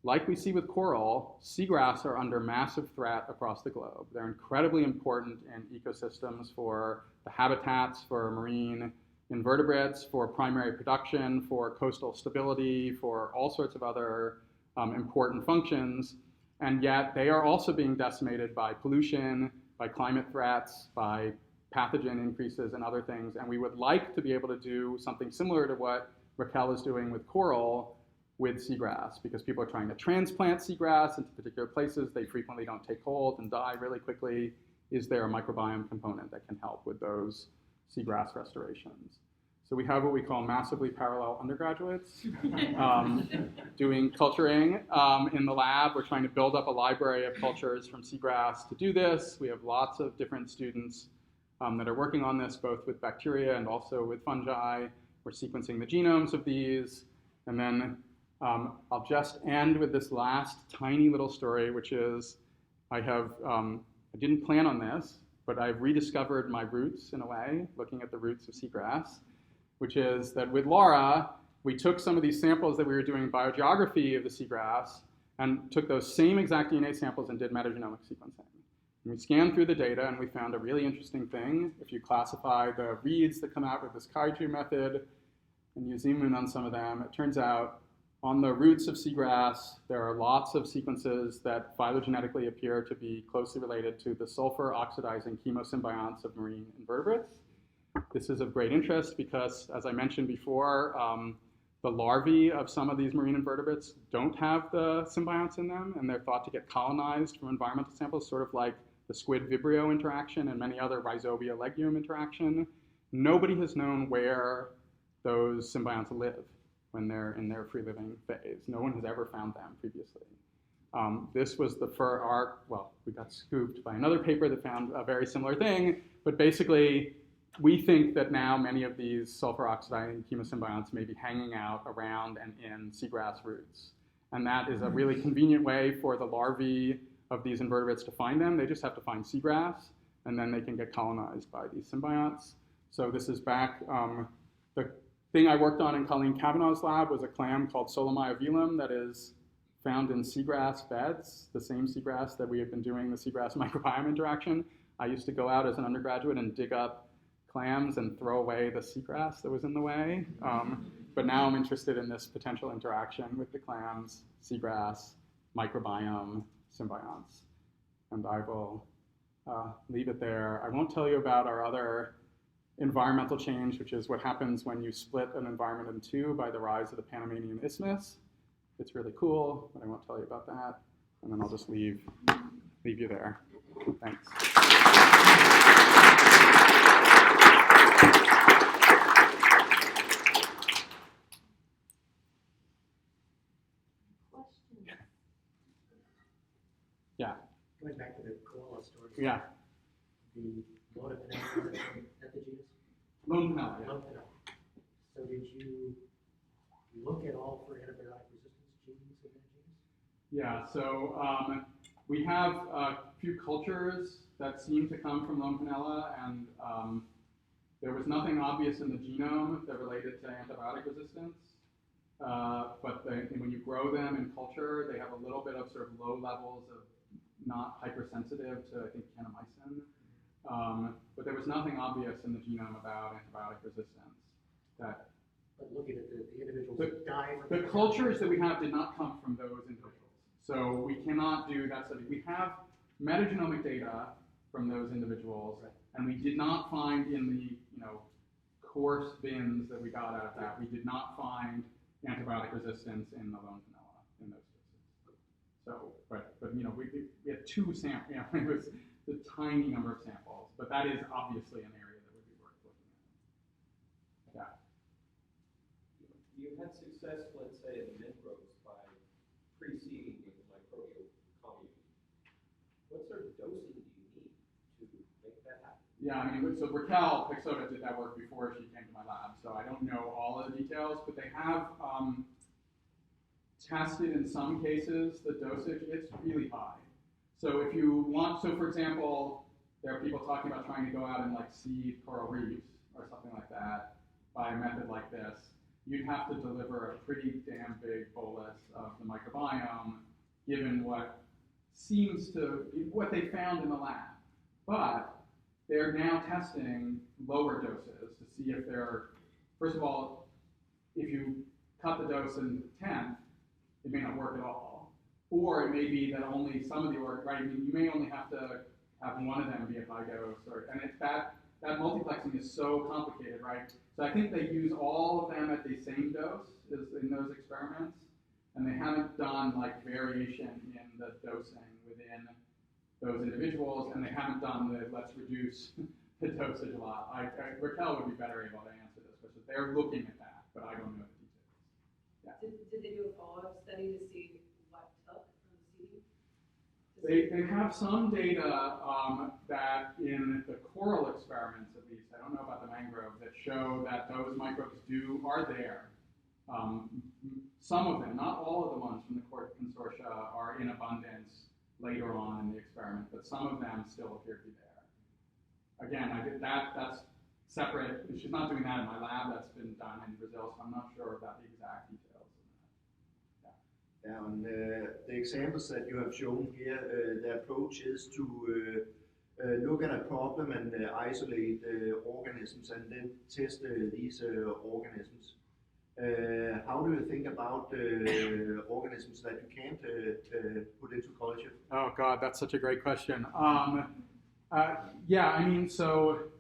like we see with coral, seagrass are under massive threat across the globe. They're incredibly important in ecosystems for the habitats, for marine invertebrates, for primary production, for coastal stability, for all sorts of other important functions. and yet they are also being decimated by pollution, by climate threats, by pathogen increases and other things. And we would like to be able to do something similar to what Raquel is doing with coral with seagrass, because people are trying to transplant seagrass into particular places. They frequently don't take hold and die really quickly. Is there a microbiome component that can help with those seagrass restorations? So we have what we call massively parallel undergraduates doing culturing in the lab. We're trying to build up a library of cultures from seagrass to do this. We have lots of different students that are working on this, both with bacteria and also with fungi. We're sequencing the genomes of these. And then I'll just end with this last tiny little story, which is I didn't plan on this, but I've rediscovered my roots in a way, looking at the roots of seagrass, which is that with Laura, we took some of these samples that we were doing biogeography of the seagrass and took those same exact DNA samples and did metagenomic sequencing. And we scanned through the data and we found a really interesting thing. If you classify the reads that come out with this kaiju method and you zoom in on some of them, it turns out on the roots of seagrass, there are lots of sequences that phylogenetically appear to be closely related to the sulfur oxidizing chemosymbionts of marine invertebrates. This is of great interest because, as I mentioned before, the larvae of some of these marine invertebrates don't have the symbionts in them, and they're thought to get colonized from environmental samples, sort of like the squid-vibrio interaction and many other rhizobia-legume interaction. Nobody has known where those symbionts live when they're in their free-living phase. No one has ever found them previously. This was we got scooped by another paper that found a very similar thing, but basically, we think that now many of these sulfur oxidizing chemosymbionts may be hanging out around and in seagrass roots. And that is a really convenient way for the larvae of these invertebrates to find them. They just have to find seagrass, and then they can get colonized by these symbionts. So this is back, the thing I worked on in Colleen Kavanaugh's lab was a clam called Solomia velum that is found in seagrass beds, the same seagrass that we have been doing the seagrass microbiome interaction. I used to go out as an undergraduate and dig up clams and throw away the seagrass that was in the way. But now I'm interested in this potential interaction with the clams, seagrass, microbiome, symbionts. And I will leave it there. I won't tell you about our other environmental change, which is what happens when you split an environment in two by the rise of the Panamanian Isthmus. It's really cool, but I won't tell you about that. And then I'll just leave you there. Thanks. Yeah. Going back to the koala story. Yeah. The Lone Penella, at the genus? Lone Penella, yeah. Lone Penella. So did you look at all for antibiotic resistance genes in that genus? Yeah, so we have a few cultures that seem to come from Lone Penella, and there was nothing obvious in the genome that related to antibiotic resistance. But when you grow them in culture, they have a little bit of sort of low levels of not hypersensitive to, I think, kanamycin. But there was nothing obvious in the genome about antibiotic resistance. But looking at the individuals that die. The cultures that we have did not come from those individuals. So we cannot do that study. We have metagenomic data from those individuals, and we did not find in the coarse bins that we got out of that, we did not find antibiotic resistance in the Lone Penella in those cases. So, but we had two samples. It was a tiny number of samples, but that is obviously an area that would be worth looking at. Yeah. You had success, let's say, in microbes by preceding with microbial community. What sort of dosing do you need to make that happen? Yeah, I mean, so Raquel Pixota did that work before she came to my lab, so I don't know all of the details, but they have tested in some cases the dosage. It's really high. So if you want, so for example, there are people talking about trying to go out and seed coral reefs or something like that by a method like this. You'd have to deliver a pretty damn big bolus of the microbiome, given what they found in the lab. But they're now testing lower doses to see if first of all, if you cut the dose in 10th, it may not work at all. Or it may be that only some of the right? I mean, you may only have to have one of them be at high dose, and it's that multiplexing is so complicated, right? So I think they use all of them at the same dose as in those experiments, and they haven't done like variation in the dosing within those individuals, and they haven't done the let's reduce the dosage a lot. Raquel would be better able to answer this question. They're looking at that, but I don't know the details. Yeah. Did they do a follow-up study to see what took from seeding? They have some data that in the coral experiments, at least, I don't know about the mangrove, that show that those microbes are there. Some of them, not all of the ones from the consortia, are in abundance later on in the experiment, but some of them still appear to be there. Again, that's separate. She's not doing that in my lab. That's been done in Brazil, so I'm not sure about the exact details of that. Yeah, on the examples that you have shown here, the approach is to look at a problem and isolate organisms and then test these organisms. How do you think about organisms that you can't put into culture? Oh God, that's such a great question. Yeah, I mean, so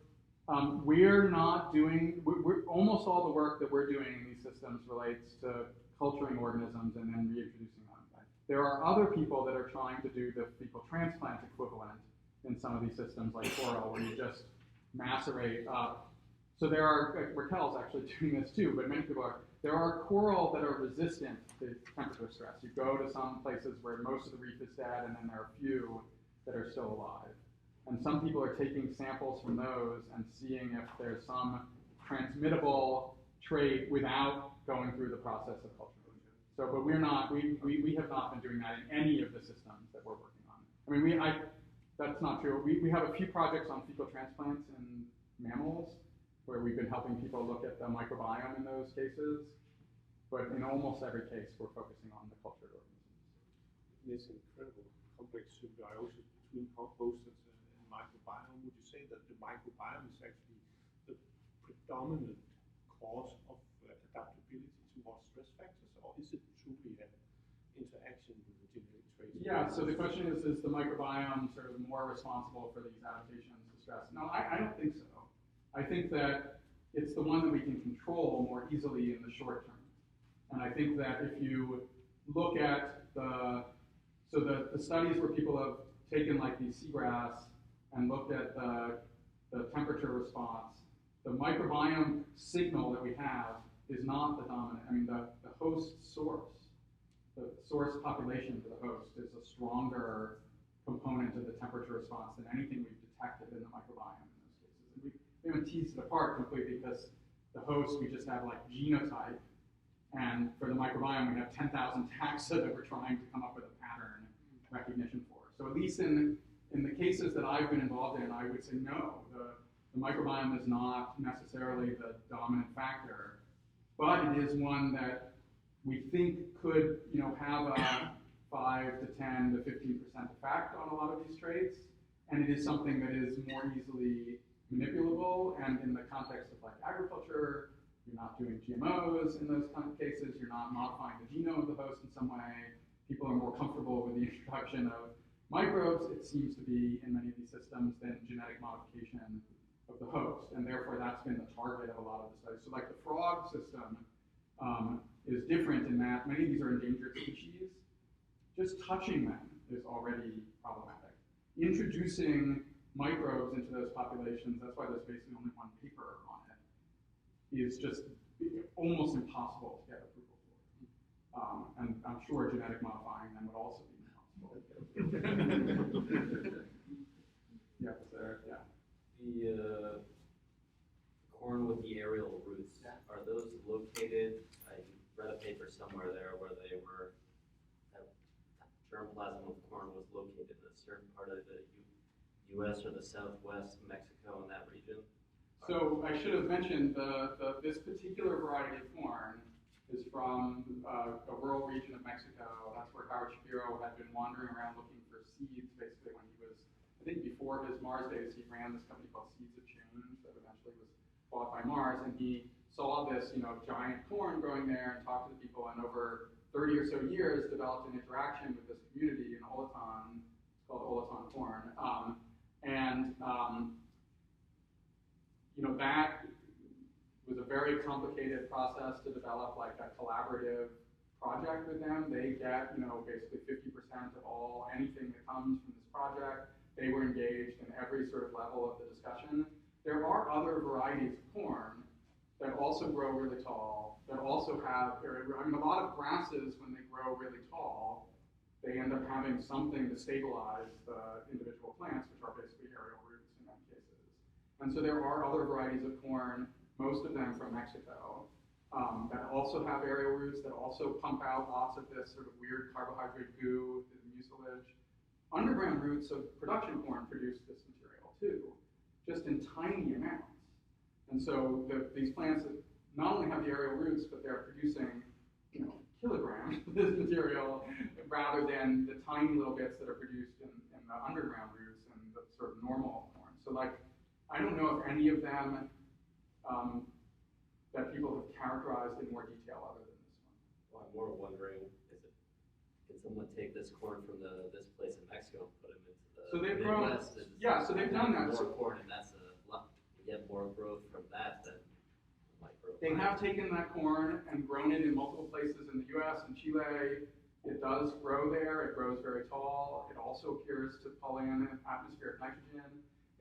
we're not doing, we're almost all the work that we're doing in these systems relates to culturing organisms and then reintroducing them. Right? There are other people that are trying to do the fecal transplant equivalent in some of these systems like coral, where you just macerate up. So there are, Raquel's actually doing this too, but many people are. There are coral that are resistant to temperature stress. You go to some places where most of the reef is dead, and then there are a few that are still alive. And some people are taking samples from those and seeing if there's some transmittable trait without going through the process of culture. So, but we're not, we have not been doing that in any of the systems that we're working on. I mean, that's not true. We have a few projects on fecal transplants in mammals, where we've been helping people look at the microbiome in those cases. But in almost every case, we're focusing on the cultured organisms. This incredible complex symbiosis between hosts and microbiome. Would you say that the microbiome is actually the predominant cause of adaptability towards stress factors, or is it truly an interaction with the genetic traits? Yeah, so the question is the microbiome sort of more responsible for these adaptations to stress? No, I don't think so. I think that it's the one that we can control more easily in the short term. And I think that if you look at the studies where people have taken like these seagrass and looked at the temperature response, the microbiome signal that we have is not the dominant. I mean, the host source, the source population for the host is a stronger component of the temperature response than anything we've detected in the microbiome in those cases. And we haven't teased it apart completely because the host, we just have like genotype. And for the microbiome, we have 10,000 taxa that we're trying to come up with a pattern recognition for. So at least in the cases that I've been involved in, I would say no, the microbiome is not necessarily the dominant factor, but it is one that we think could, have a 5 to 10 to 15% effect on a lot of these traits, and it is something that is more easily manipulable. And in the context of like agriculture, you're not doing GMOs in those kind of cases. You're not modifying the genome of the host in some way. People are more comfortable with the introduction of microbes, it seems to be in many of these systems, than genetic modification of the host. And therefore, that's been the target of a lot of the studies. So like the frog system is different in that many of these are endangered species. Just touching them is already problematic. Introducing microbes into those populations, that's why there's basically only one paper on it, is just almost impossible to get approval for. And I'm sure genetic modifying them would also be impossible. Yeah. The corn with the aerial roots, are those located, I read a paper somewhere there where they were, germplasm of corn was located in a certain part of the U.S. or the Southwest, Mexico, in that region? So I should have mentioned this particular variety of corn is from a rural region of Mexico. That's where Howard Shapiro had been wandering around looking for seeds, basically when he was, I think before his Mars days, he ran this company called Seeds of Change that eventually was bought by Mars, and he saw this, giant corn growing there and talked to the people, and over 30 or so years, developed an interaction with this community in Olaton. It's called Olaton corn. That was a very complicated process to develop like a collaborative project with them. They get, basically 50% of anything that comes from this project. They were engaged in every sort of level of the discussion. There are other varieties of corn that also grow really tall, that also have, a lot of grasses, when they grow really tall, they end up having something to stabilize the individual plants, which are basically aerial roots in many cases. And so there are other varieties of corn, most of them from Mexico, that also have aerial roots, that also pump out lots of this sort of weird carbohydrate goo, the mucilage. Underground roots of production corn produce this material too, just in tiny amounts. And so these plants that not only have the aerial roots, but they're producing, kilograms of this material rather than the tiny little bits that are produced in the underground roots and the sort of normal corn. So I don't know if any of them that people have characterized in more detail other than this one. Well, I'm more wondering, can someone take this corn from this place in Mexico and put it into the So they've grown, Midwest? so they've done that. More corn, and that's you get more growth from that than microbiome. They have taken that corn and grown it in multiple places in the U.S. and Chile. It does grow there. It grows very tall. It also appears to pull in atmospheric nitrogen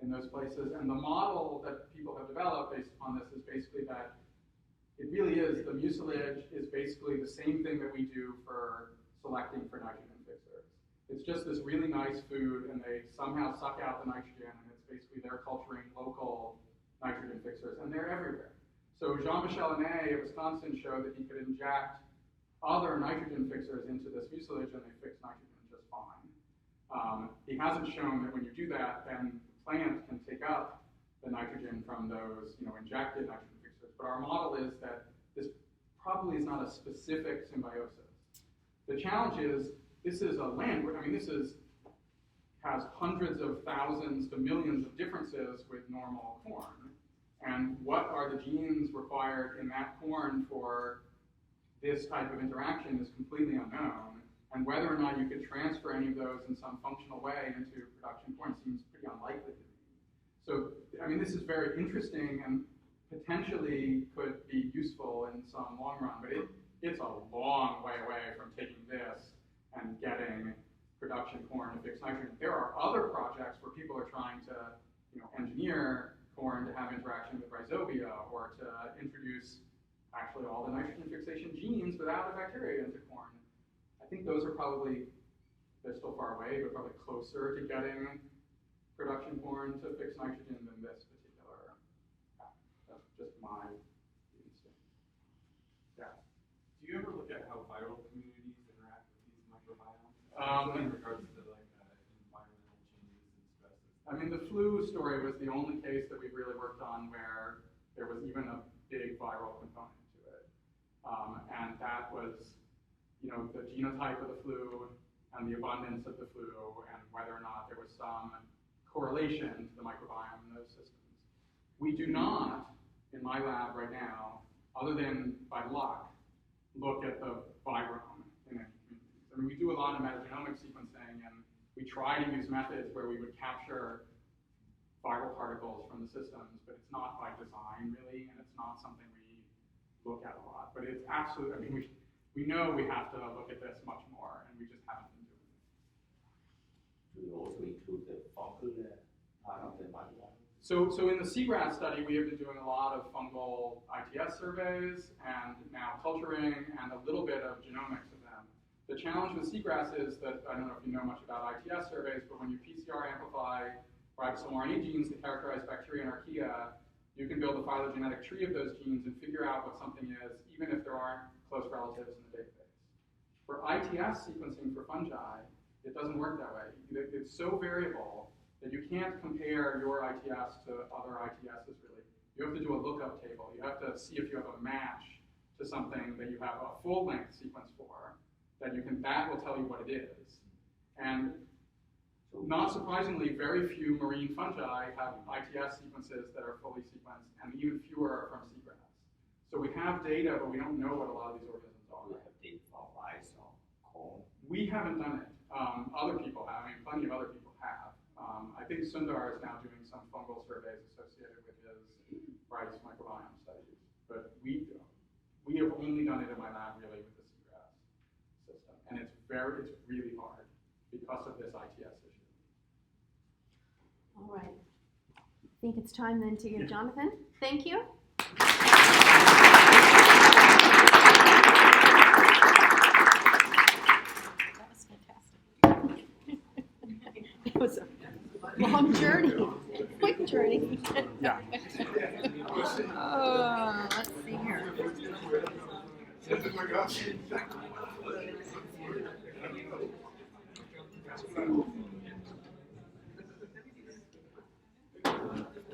in those places. And the model that people have developed based upon this is basically that it really is, the mucilage is basically the same thing that we do for selecting for nitrogen fixers. It's just this really nice food, and they somehow suck out the nitrogen, and it's basically they're culturing local nitrogen fixers, and they're everywhere. So Jean-Michel Hannay at Wisconsin showed that he could inject other nitrogen fixers into this mucilage, and they fix nitrogen just fine. He hasn't shown that when you do that, then the plant can take up the nitrogen from those injected nitrogen fixers. But our model is that this probably is not a specific symbiosis. The challenge is, this is a land, this has hundreds of thousands to millions of differences with normal corn. And what are the genes required in that corn for this type of interaction is completely unknown. And whether or not you could transfer any of those in some functional way into production corn seems pretty unlikely to me. So, this is very interesting and potentially could be useful in some long run, but it's a long way away from taking this and getting production corn to fix nitrogen. There are other projects where people are trying to engineer corn to have interaction with rhizobia, or to introduce actually all the nitrogen fixation genes without a bacteria into corn. I think those are they're still far away, but probably closer to getting production corn to fix nitrogen than this particular. That's just my instinct. Yeah. Do you ever look at how viral communities interact with these microbiomes? In regards to environmental changes and stresses? The flu story was the only case that we've really worked on where there was even a big viral component to it. And that was, the genotype of the flu and the abundance of the flu, and whether or not there was some correlation to the microbiome in those systems. We do not, in my lab right now, other than by luck, look at the virome in any communities. We do a lot of metagenomic sequencing, and we try to use methods where we would capture viral particles from the systems, but it's not by design really, and it's not something we look at a lot. But it's absolutely, we know we have to look at this much more, and we just haven't been doing it. Do you also include the fungal part of the microbiome? So in the Seagrass study, we have been doing a lot of fungal ITS surveys, and now culturing, and a little bit of genomics of them. The challenge with Seagrass is that, I don't know if you know much about ITS surveys, but when you PCR amplify ribosomal RNA genes that characterize bacteria and archaea, you can build a phylogenetic tree of those genes and figure out what something is, even if there aren't close relatives in the database. For ITS sequencing for fungi, it doesn't work that way. It's so variable that you can't compare your ITS to other ITSs, really. You have to do a lookup table. You have to see if you have a match to something that you have a full-length sequence for, that will tell you what it is. And not surprisingly, very few marine fungi have ITS sequences that are fully sequenced, and even fewer are from seagrass. So we have data, but we don't know what a lot of these organisms do you have data for rice or corn? We haven't done it. Other people have. I mean, plenty of other people have. I think Sundar is now doing some fungal surveys associated with his rice microbiome studies. But we have only done it in my lab really with the Seagrass system. And it's really hard because of this ITS issue. All right. I think it's time then to give Jonathan. Thank you. That was fantastic. It was a long journey, quick journey. Yeah. Let's see here.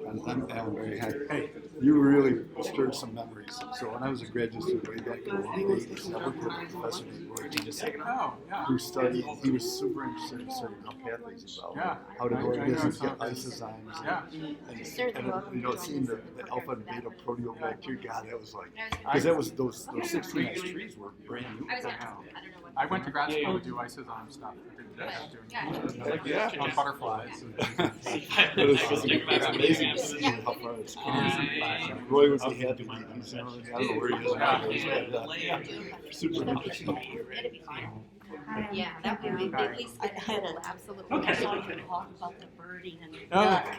I'm very happy. Hey, you really stirred some memories. So when I was a graduate student way back in the 80s, I worked with a professor named Roy Tennyson, Oh, yeah. who studied, he was super interested in studying how pathways evolve, Yeah. how did I organisms know get isozymes, Yeah. and seeing the alpha and beta proteobacteria, God, that was like, because that was, those 16 nice trees were brand new. I went to grad school to do isozyme stuff. On butterflies. It's amazing to see how far it's come. Roy would be happy. He's, I don't know where he is now. Super interesting. Yeah, that would be at least it had an absolutely. I saw you talk about the birding and the Oh, duck.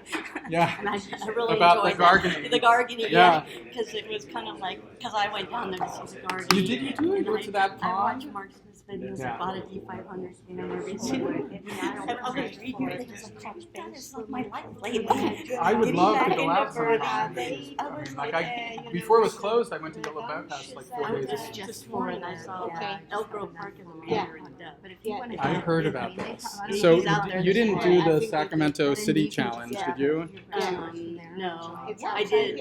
yeah. And I really About enjoyed the gardening. that. The gardening, Yeah. because it was kind of like, because I went down there to see the gardening. You did? You do? You went to that I pond? watched Mark's videos. Yeah. I bought a D500 and everything. And I was reading your things like, that is like my life lately. I would Getting love back to go into out sometime. birding. I was Before it was closed, I went to Yellow Bypass like 4 I days was ago. just for it. I saw Elk Grove Park in the Yeah. But if you want to I heard about this. So you didn't do the Sacramento City Challenge, did you? No, I did.